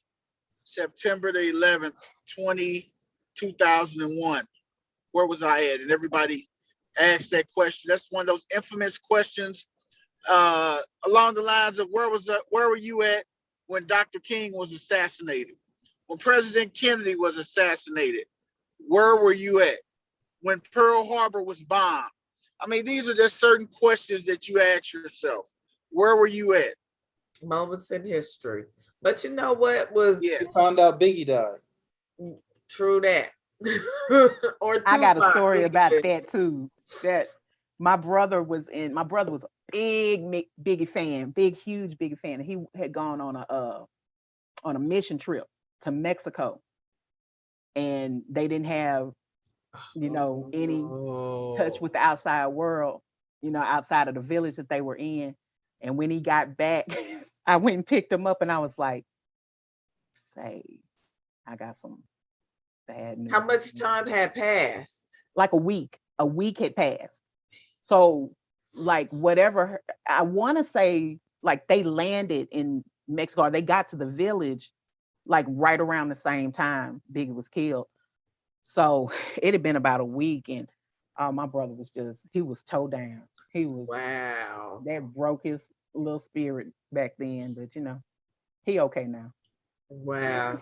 September the 11th, 2001? Where was I at? And everybody asked that question. That's one of those infamous questions along the lines of where were you at when Dr. King was assassinated? When President Kennedy was assassinated? Where were you at? When Pearl Harbor was bombed? I mean, these are just certain questions that you ask yourself. Where were you at? Moments in history. But you know what was Yes. We found out Biggie died. true that. Or I got a Tupac story about even. that too. That my brother was a big Biggie fan, huge Biggie fan. He had gone on a mission trip to Mexico, and they didn't have any touch with the outside world, outside of the village that they were in. And when he got back, I went and picked him up, and I was like, "Say, I got some bad news." How much time had passed? Like a week. A week had passed. So, like, whatever, I want to say, like, they landed in Mexico, or they got to the village like right around the same time Biggie was killed. So it had been about a week, and my brother he was toe down. He was, Wow. that broke his little spirit back then, but he okay now. Wow.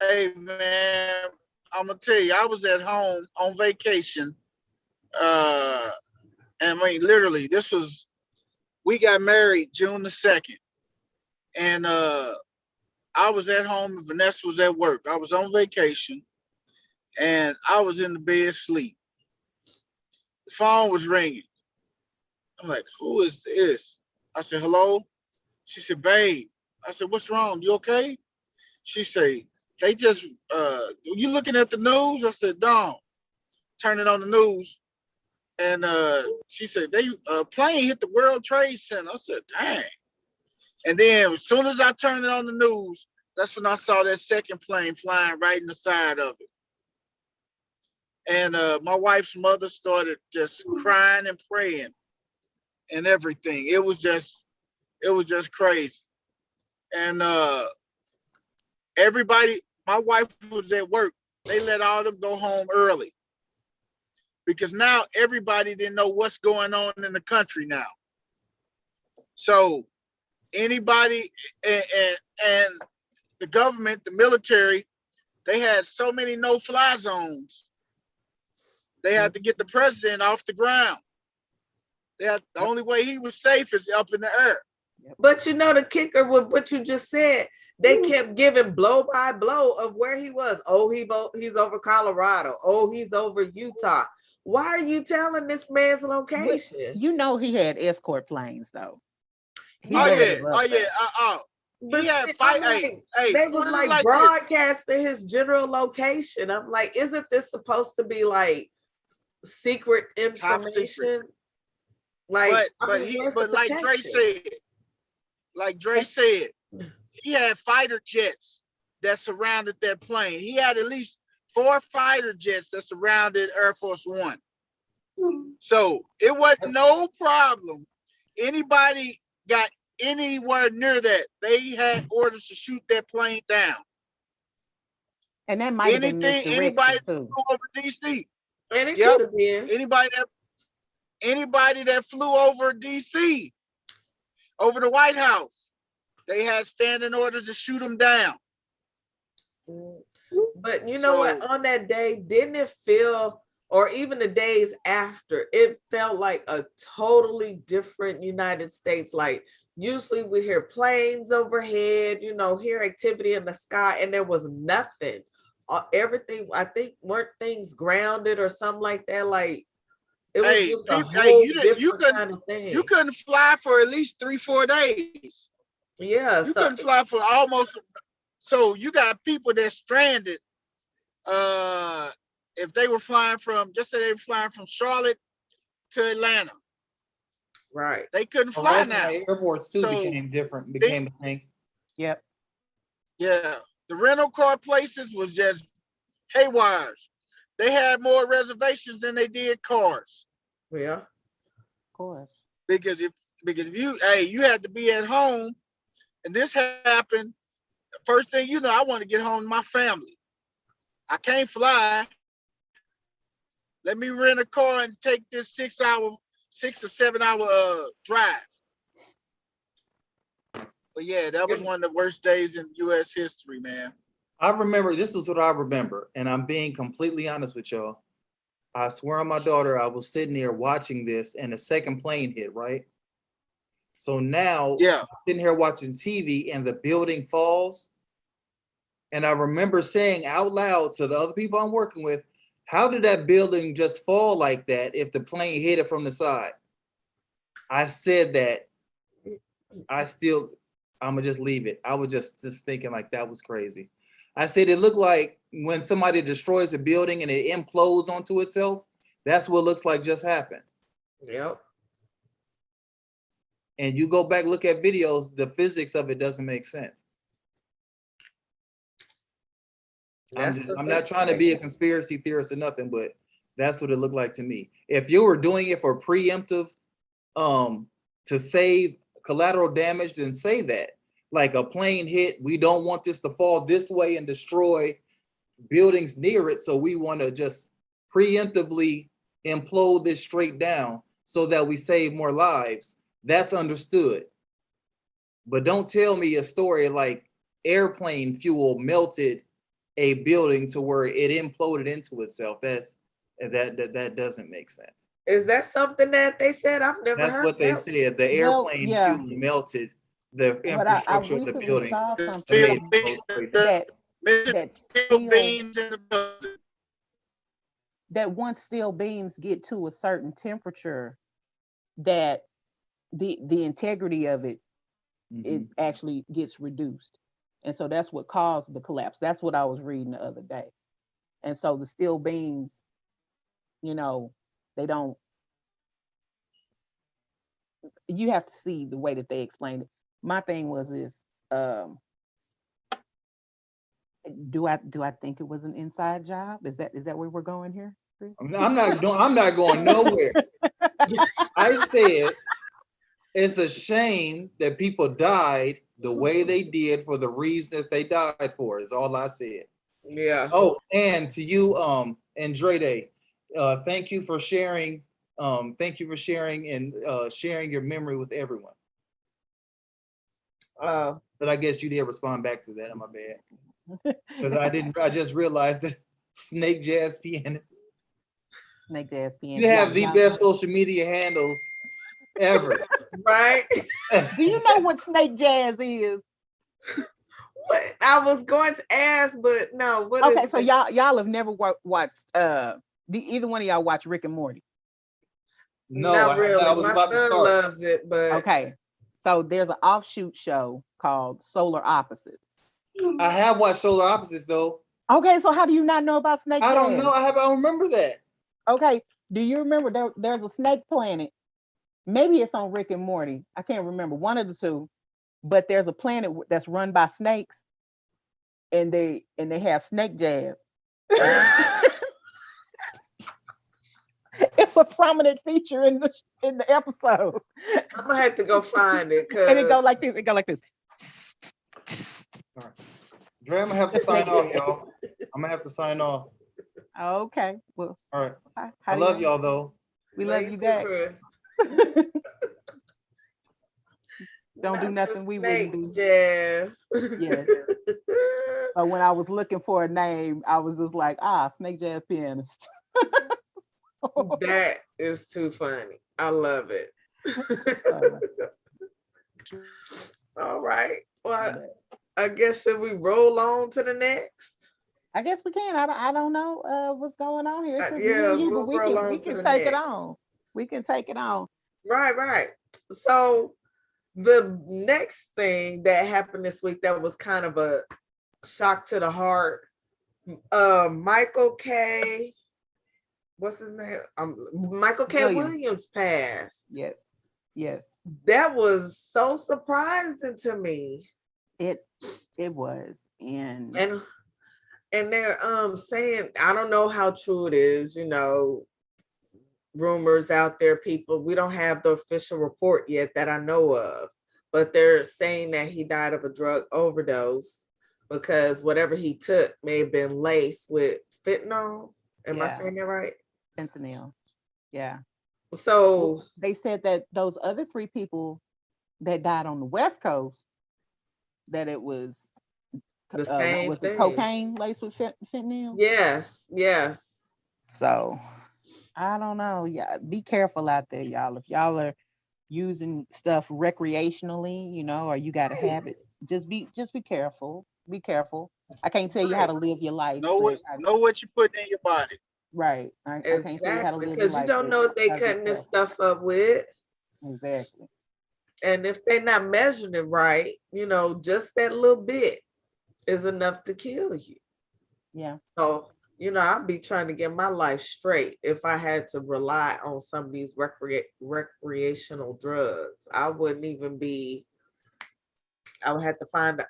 Hey, man, I'm going to tell you, I was at home on vacation. And I mean, literally, we got married June the 2nd. And I was at home and Vanessa was at work. I was on vacation and I was in the bed asleep. The phone was ringing. I'm like, who is this? I said, hello? She said, babe. I said, what's wrong? You okay? She said, they just, you looking at the news? I said, don't. Turn it on the news. And she said, they plane hit the World Trade Center. I said, dang. And then as soon as I turned it on the news, that's when I saw that second plane flying right in the side of it. And my wife's mother started just crying and praying and everything. It was just crazy. And everybody, my wife was at work. They let all of them go home early because now everybody didn't know what's going on in the country now. So anybody and the government, the military, they had so many no-fly zones. They had to get the president off the ground. The only way he was safe is up in the air. But you know the kicker with what you just said, they kept giving blow by blow of where he was. Oh, he's over Colorado. Oh, he's over Utah. Why are you telling this man's location? You know he had escort planes though. He Oh never yeah, was up oh there. yeah. But He had I'm fight. like, Hey, they put was it like like this. broadcasting his general location. I'm like, isn't this supposed to be like secret Top secret. information? Like, But like Dre said, he had fighter jets that surrounded that plane. He had at least 4 fighter jets that surrounded Air Force One. So it wasn't no problem. Anybody got anywhere near that, they had orders to shoot that plane down. And that might have been Anybody misdirection too. flew over DC. And it could have been. Anybody that flew over DC, over the White House, they had standing orders to shoot them down. But you know what? On that day, didn't it feel, or even the days after, it felt like a totally different United States. Like usually we hear planes overhead, you know, hear activity in the sky, and there was nothing. Everything, I think, weren't things grounded or something like that? Like it was just a whole different kind of thing. You couldn't fly for at least 3-4 days. Yeah, you couldn't fly for almost. So you got people that's stranded. If they were flying from, just say they were flying from Charlotte to Atlanta, right? They couldn't fly now. Airports too became a thing. Yep. Yeah, the rental car places was just haywires. They had more reservations than they did cars. Yeah, of course. Because if you had to be at home, and this happened. The first thing you know, I want to get home to my family. I can't fly. Let me rent a car and take this 6 or 7 hour drive. But yeah, that was one of the worst days in U.S. history, man. I remember, this is what I remember, and I'm being completely honest with y'all. I swear on my daughter, I was sitting there watching this, and the second plane hit, right? So now, I'm sitting here watching TV, and the building falls. And I remember saying out loud to the other people I'm working with, how did that building just fall like that if the plane hit it from the side? I said that. I'm gonna just leave it. I was just thinking like that was crazy. I said it looked like when somebody destroys a building and it implodes onto itself. That's what it looks like just happened. Yep. And you go back, look at videos, the physics of it doesn't make sense. I'm not trying to be a conspiracy theorist or nothing, but that's what it looked like to me. If you were doing it for preemptive, to save collateral damage, then say that. Like a plane hit, we don't want this to fall this way and destroy buildings near it, so we want to just preemptively implode this straight down so that we save more lives. That's understood. But don't tell me a story like airplane fuel melted a building to where it imploded into itself. That doesn't make sense. Is that something that they said? I've never heard. That's what they said. The airplane fuel melted the infrastructure of the building. That once steel beams get to a certain temperature, that the integrity of it, it actually gets reduced. And so that's what caused the collapse. That's what I was reading the other day. And so the steel beams, you know, they don't, you have to see the way that they explained it. My thing was this, do I think it was an inside job? Is that where we're going here, Chris? I'm not going nowhere. I said it's a shame that people died the way they did for the reasons they died for, is all I said. Yeah. Oh, and to you, Andrade, thank you for sharing. Thank you for sharing and sharing your memory with everyone. But I guess you did respond back to that. My bad. Because I just realized that Snake Jazz Pianist. Snake Jazz Pianist. You have the best social media handles ever. Right? Do you know what snake jazz is? What? I was going to ask, but no. What is Okay, so it? y'all have never watched either one of y'all watch Rick and Morty? No, Not I have really. not. I was My about to son start. loves it, but Okay, so there's an offshoot show called Solar Opposites. I have watched Solar Opposites though. Okay, so how do you not know about snake I jazz? don't know. I don't remember that. Okay, do you remember there's a snake planet? Maybe it's on Rick and Morty. I can't remember, one of the two. But there's a planet that's run by snakes, and they have snake jazz. It's a prominent feature in the episode. I'm gonna have to go find it And it because go like this. It go like this. Dre, I'm gonna have to sign off, y'all. I'm gonna have to sign off. Okay. Well, All right. how I do you love know? y'all though. We love you too, back. Chris. Don't do Not nothing the we snake wouldn't do. jazz. Yes. When I was looking for a name, I was just like, snake jazz pianist. That is too funny. I love it. All right. Well, I guess should we roll on to the next? I guess we can. I don't know what's going on here. It's just me Yeah, and you, we'll but we roll can on to the take it next. on. We can take it on. Right. So the next thing that happened this week that was kind of a shock to the heart, Michael K. What's his name? Michael K. Williams passed. Yes. That was so surprising to me. It was. And they're saying, I don't know how true it is, rumors out there, people. We don't have the official report yet that I know of, but they're saying that he died of a drug overdose because whatever he took may have been laced with fentanyl. Am I saying that right? Fentanyl. Yeah. So they said that those other 3 people that died on the West Coast, that it was the same was thing. it cocaine laced with fentanyl? Yes. So I don't know. Yeah, be careful out there, y'all. If y'all are using stuff recreationally, or you got a habit, just be careful. Be careful. I can't tell you how to live your life. Know what you put in your body. Right. I can't tell you how to live your because life. you don't know what they cutting this stuff up with. Exactly. And if they're not measuring it right, just that little bit is enough to kill you. Yeah. So, I'd be trying to get my life straight if I had to rely on some of these recreational drugs. I wouldn't even be, I would have to find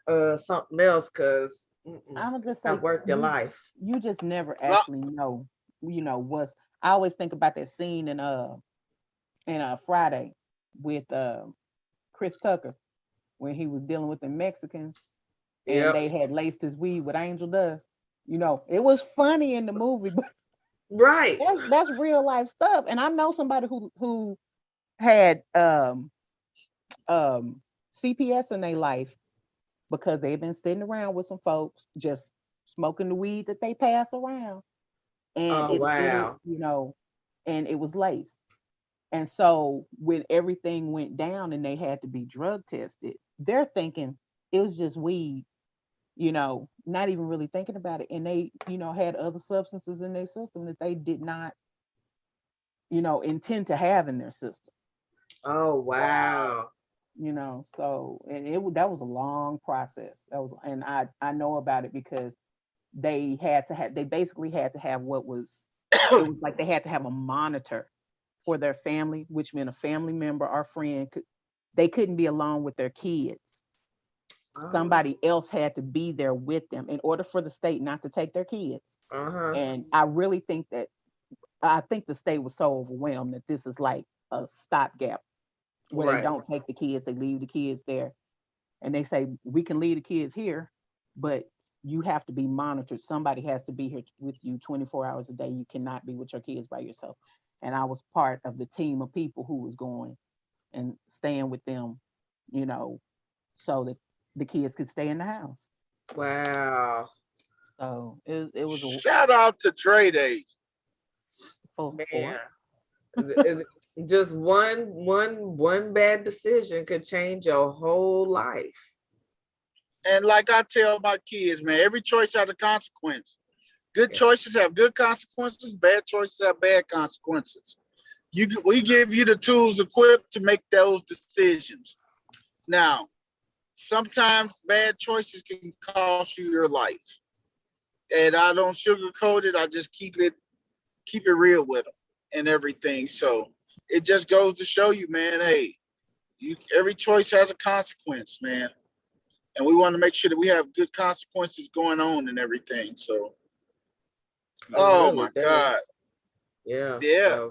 something else because I would just say not worth your life. You just never actually know, what's. I always think about that scene in Friday with Chris Tucker when he was dealing with the Mexicans and they had laced his weed with angel dust. It was funny in the movie, but right, that's real life stuff. And I know somebody who had CPS in their life because they've been sitting around with some folks just smoking the weed that they pass around, and and it was laced. And so when everything went down and they had to be drug tested, they're thinking it was just weed, not even really thinking about it. And they, had other substances in their system that they did not, intend to have in their system. Oh, wow. So, and that was a long process. And I know about it because they basically had to have what was, it was like they had to have a monitor for their family, which meant a family member or friend they couldn't be alone with their kids. Somebody else had to be there with them in order for the state not to take their kids. And I really think the state was so overwhelmed that this is like a stopgap where they don't take the kids, they leave the kids there. And they say, we can leave the kids here, but you have to be monitored. Somebody has to be here with you 24 hours a day. You cannot be with your kids by yourself. And I was part of the team of people who was going and staying with them, so that the kids could stay in the house. Wow. So it was shout out to Trade Age. Man. Just one bad decision could change your whole life. And like I tell my kids, man, every choice has a consequence. Good choices have good consequences. Bad choices have bad consequences. We give you the tools equipped to make those decisions. Now, sometimes bad choices can cost you your life, and I don't sugarcoat it. I just keep it real with them and everything. So it just goes to show you, man. Hey, every choice has a consequence, man, and we want to make sure that we have good consequences going on and everything. So, oh Really my does. God, Yeah. yeah.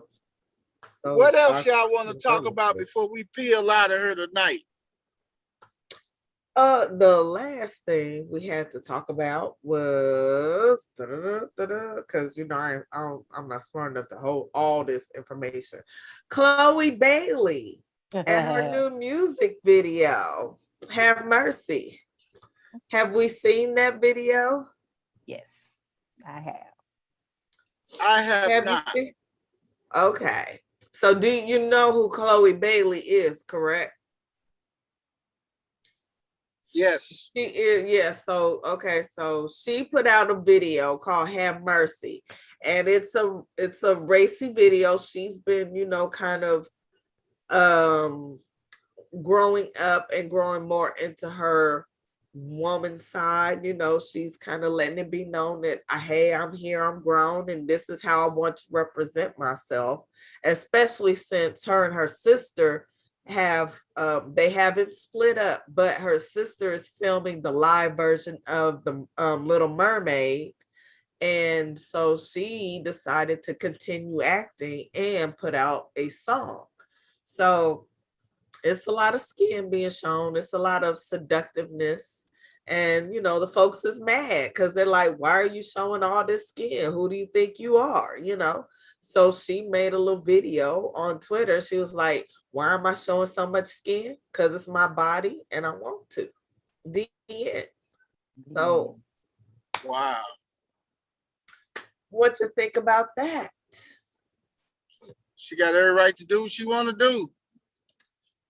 So What else y'all want to talk about before we peel out of here tonight? The last thing we had to talk about was because I'm not smart enough to hold all this information. Chloe Bailey and her new music video, Have Mercy. Have we seen that video? Yes, I have. I have You not. seen? Okay. So do you know who Chloe Bailey is, correct? Yes. She is, yes. So okay, so she put out a video called Have Mercy. And it's a racy video. She's been, kind of growing up and growing more into her woman side. She's kind of letting it be known that hey, I'm here, I'm grown, and this is how I want to represent myself, especially since her and her sister they haven't split up, but her sister is filming the live version of the Little Mermaid, and so she decided to continue acting and put out a song. So it's a lot of skin being shown. It's a lot of seductiveness. And, the folks is mad because they're like, why are you showing all this skin? Who do you think you are? So she made a little video on Twitter. She was like, why am I showing so much skin? Because it's my body and I want to. The end. So, wow. What you think about that? She got every right to do what she want to do.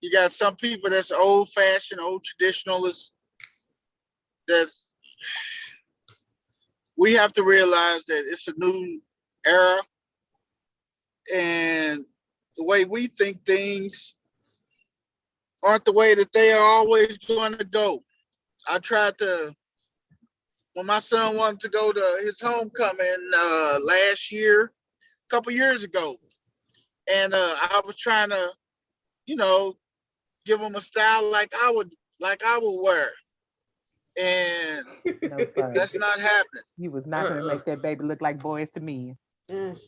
You got some people that's old-fashioned, old traditionalists. We have to realize that it's a new era, and the way we think things aren't the way that they are always going to go. I tried to, when my son wanted to go to his homecoming last year, a couple years ago, and I was trying to, give him a style like I would wear. And No, sorry. that's not happening. You was not going to make that baby look like Boys to Men. That's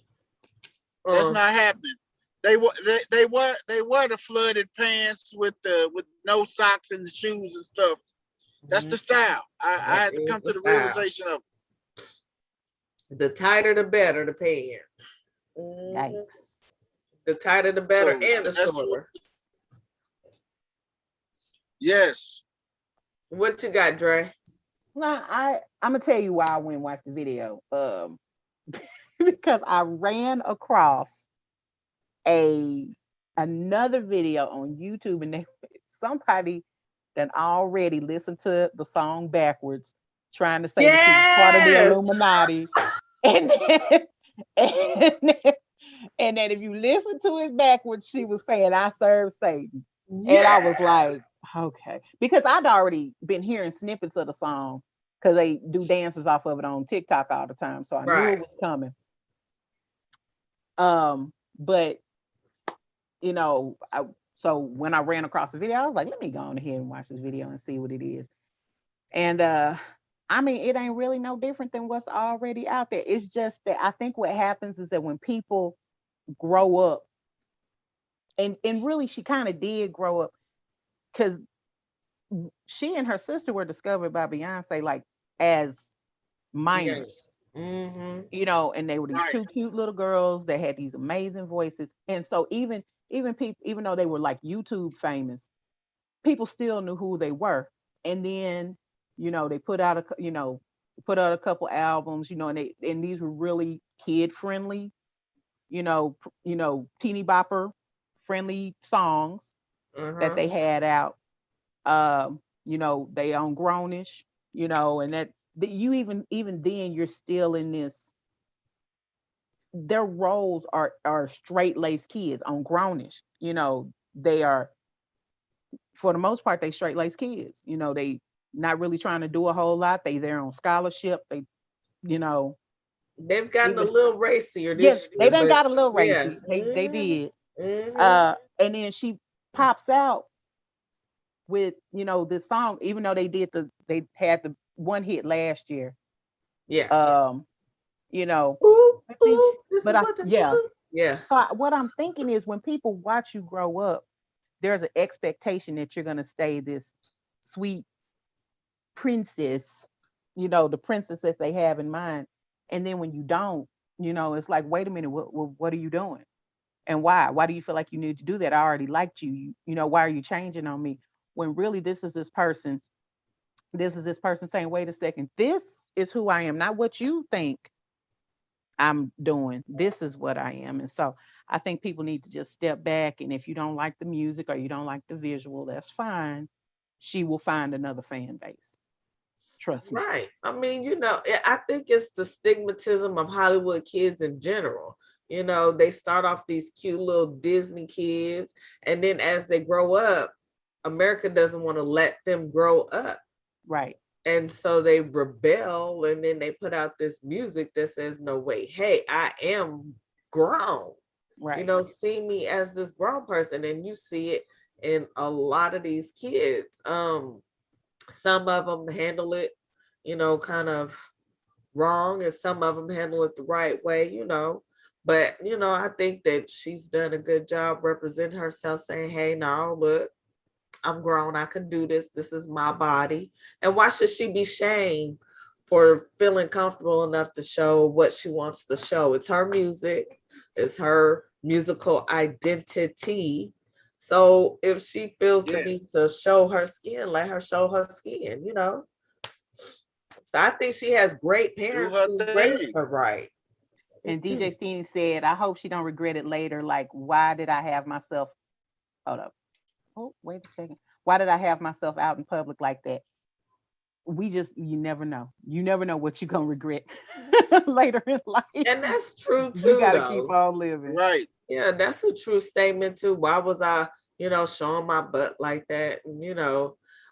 not happening. They wear the flooded pants with no socks and the shoes and stuff. That's the style. I had to come to the realization of it. The tighter the better the pants. Yikes. The tighter the better, and the shorter. Yes. What you got, Dre? Well, I'm gonna tell you why I went and watched the video. Because I ran across another video on YouTube, and somebody that already listened to the song backwards, trying to say that she was part of the Illuminati, and then if you listen to it backwards, she was saying, "I serve Satan," and I was like, okay, because I'd already been hearing snippets of the song because they do dances off of it on TikTok all the time, so I knew it was coming. But so when I ran across the video, I was like, let me go on ahead and watch this video and see what it is. And I mean, it ain't really no different than what's already out there. It's just that I think what happens is that when people grow up, and really she kind of did grow up, because she and her sister were discovered by Beyonce like as minors. And they were these two cute little girls that had these amazing voices. And so even people, even though they were like YouTube famous, people still knew who they were. And then they put out a couple albums, and these were really kid friendly, teeny bopper friendly songs that they had out. They on Grownish, and that you even then you're still in this. Their roles are straight laced kids on Grownish. They are, for the most part, they straight laced kids. They not really trying to do a whole lot. They there on scholarship. They, you know, They've gotten a even little racier yes, this they year, done but got a little yeah. racy. They did. Mm-hmm. And then she pops out with this song, even though they had the one hit last year. Yes. Um, you know, Ooh, I think, this but is what they do. Yeah. what I'm thinking is when people watch you grow up, there's an expectation that you're gonna stay this sweet princess, the princess that they have in mind. And then when you don't, it's like, wait a minute, what are you doing? And why? Why do you feel like you need to do that? I already liked you. Why are you changing on me? When really this person saying, wait a second, this is who I am, not what you think I'm doing. This is what I am. And so I think people need to just step back. And if you don't like the music or you don't like the visual, that's fine. She will find another fan base. Trust me. Right. I mean, I think it's the stigmatism of Hollywood kids in general. They start off these cute little Disney kids, and then as they grow up, America doesn't want to let them grow up. Right. And so they rebel, and then they put out this music that says, no, wait, hey, I am grown. Right. See me as this grown person. And you see it in a lot of these kids. Some of them handle it, kind of wrong, and some of them handle it the right way, But, I think that she's done a good job representing herself, saying, hey, no, look, I'm grown. I can do this. This is my body. And why should she be shamed for feeling comfortable enough to show what she wants to show? It's her music. It's her musical identity. So if she feels the need to show her skin, let her show her skin, So I think she has great parents who raised her right. And DJ Steeny said, I hope she don't regret it later. Like, why did I have myself, hold up. Oh, wait a second. Why did I have myself out in public like that? You never know. You never know what you're going to regret later in life. And that's true too. You got to keep on living. Right. Yeah, that's a true statement too. Why was I, showing my butt like that? And,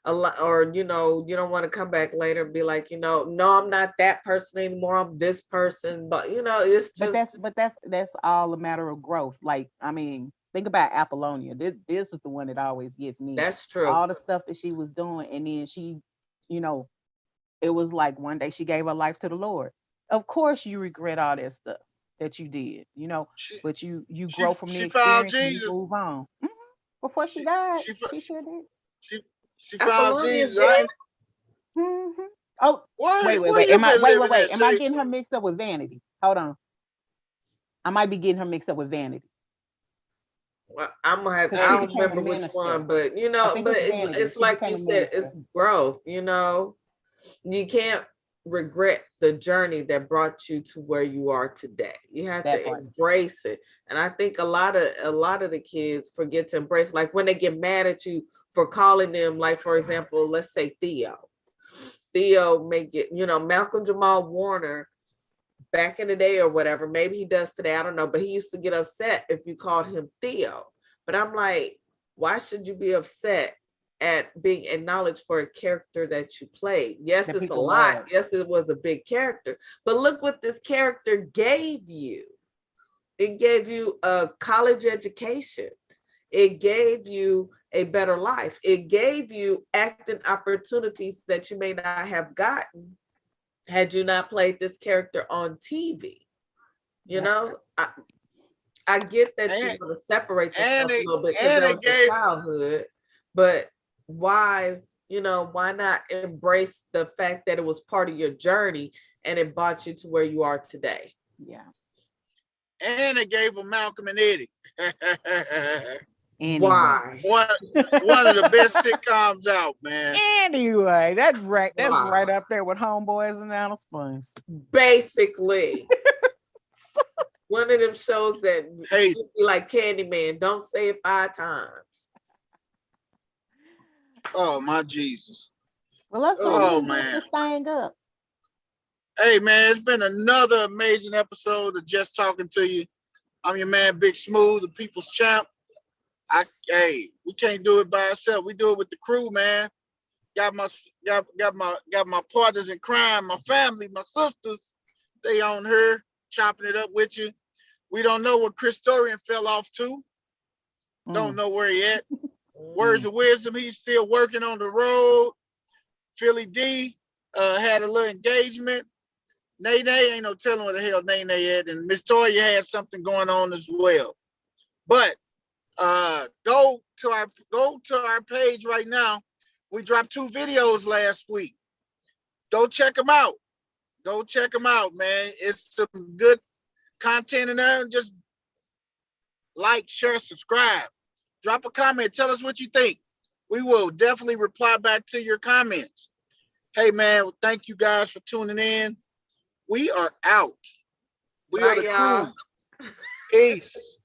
a lot, or, you don't want to come back later and be like, no, I'm not that person anymore. I'm this person. But, it's just. But that's all a matter of growth. Like, I mean, think about Apollonia. This is the one that always gets me. That's true. All the stuff that she was doing. And then she, it was like one day she gave her life to the Lord. Of course you regret all that stuff that you did, but you grow from the experience and you move on. Mm-hmm. Before she died, she sure did. She found Jesus. Mm-hmm. Oh, wait. Am I getting her mixed up with Vanity? Hold on. I might be getting her mixed up with Vanity. Well, I'm gonna have. I don't remember which one, but but it's like you said, it's growth. You can't regret the journey that brought you to where you are today. You have to embrace it. And I think a lot of the kids forget to embrace, like when they get mad at you for calling them, like, for example, let's say Theo may get, Malcolm Jamal Warner back in the day or whatever, maybe he does today, I don't know, but he used to get upset if you called him Theo. But I'm like, why should you be upset at being acknowledged for a character that you played? Yes, it's a lot. Love. Yes, it was a big character. But look what this character gave you. It gave you a college education. It gave you a better life. It gave you acting opportunities that you may not have gotten had you not played this character on TV. I get that you want to separate yourself a little bit because that was your childhood, but why not embrace the fact that it was part of your journey and it brought you to where you are today? Yeah. And it gave them Malcolm and Eddie. Anyway. Why? One of the best sitcoms out, man. Anyway, that's right. That's right up there with Homeboys and Alice Springs. Basically. One of them shows that Hey. should be like Candyman. Don't say it 5 times. Oh my Jesus. Well, let's go Oh ahead and wrap man. this thing up. Hey man, it's been another amazing episode of Just Talking to You. I'm your man, Big Smooth, the people's champ. We can't do it by ourselves. We do it with the crew, man. Got my partners in crime, my family, my sisters. They on her, chopping it up with you. We don't know what Chris Dorian fell off to. Don't know where he at. Words of wisdom, he's still working on the road. Philly D had a little engagement. Nene ain't no telling where the hell Nene at, and Miss Toya had something going on as well. But go to our page right now. We dropped 2 videos last week. Go check them out. Go check them out, man. It's some good content in there. Just like, share, subscribe. Drop a comment. Tell us what you think. We will definitely reply back to your comments. Hey, man, thank you guys for tuning in. We are out. We are the crew. Peace.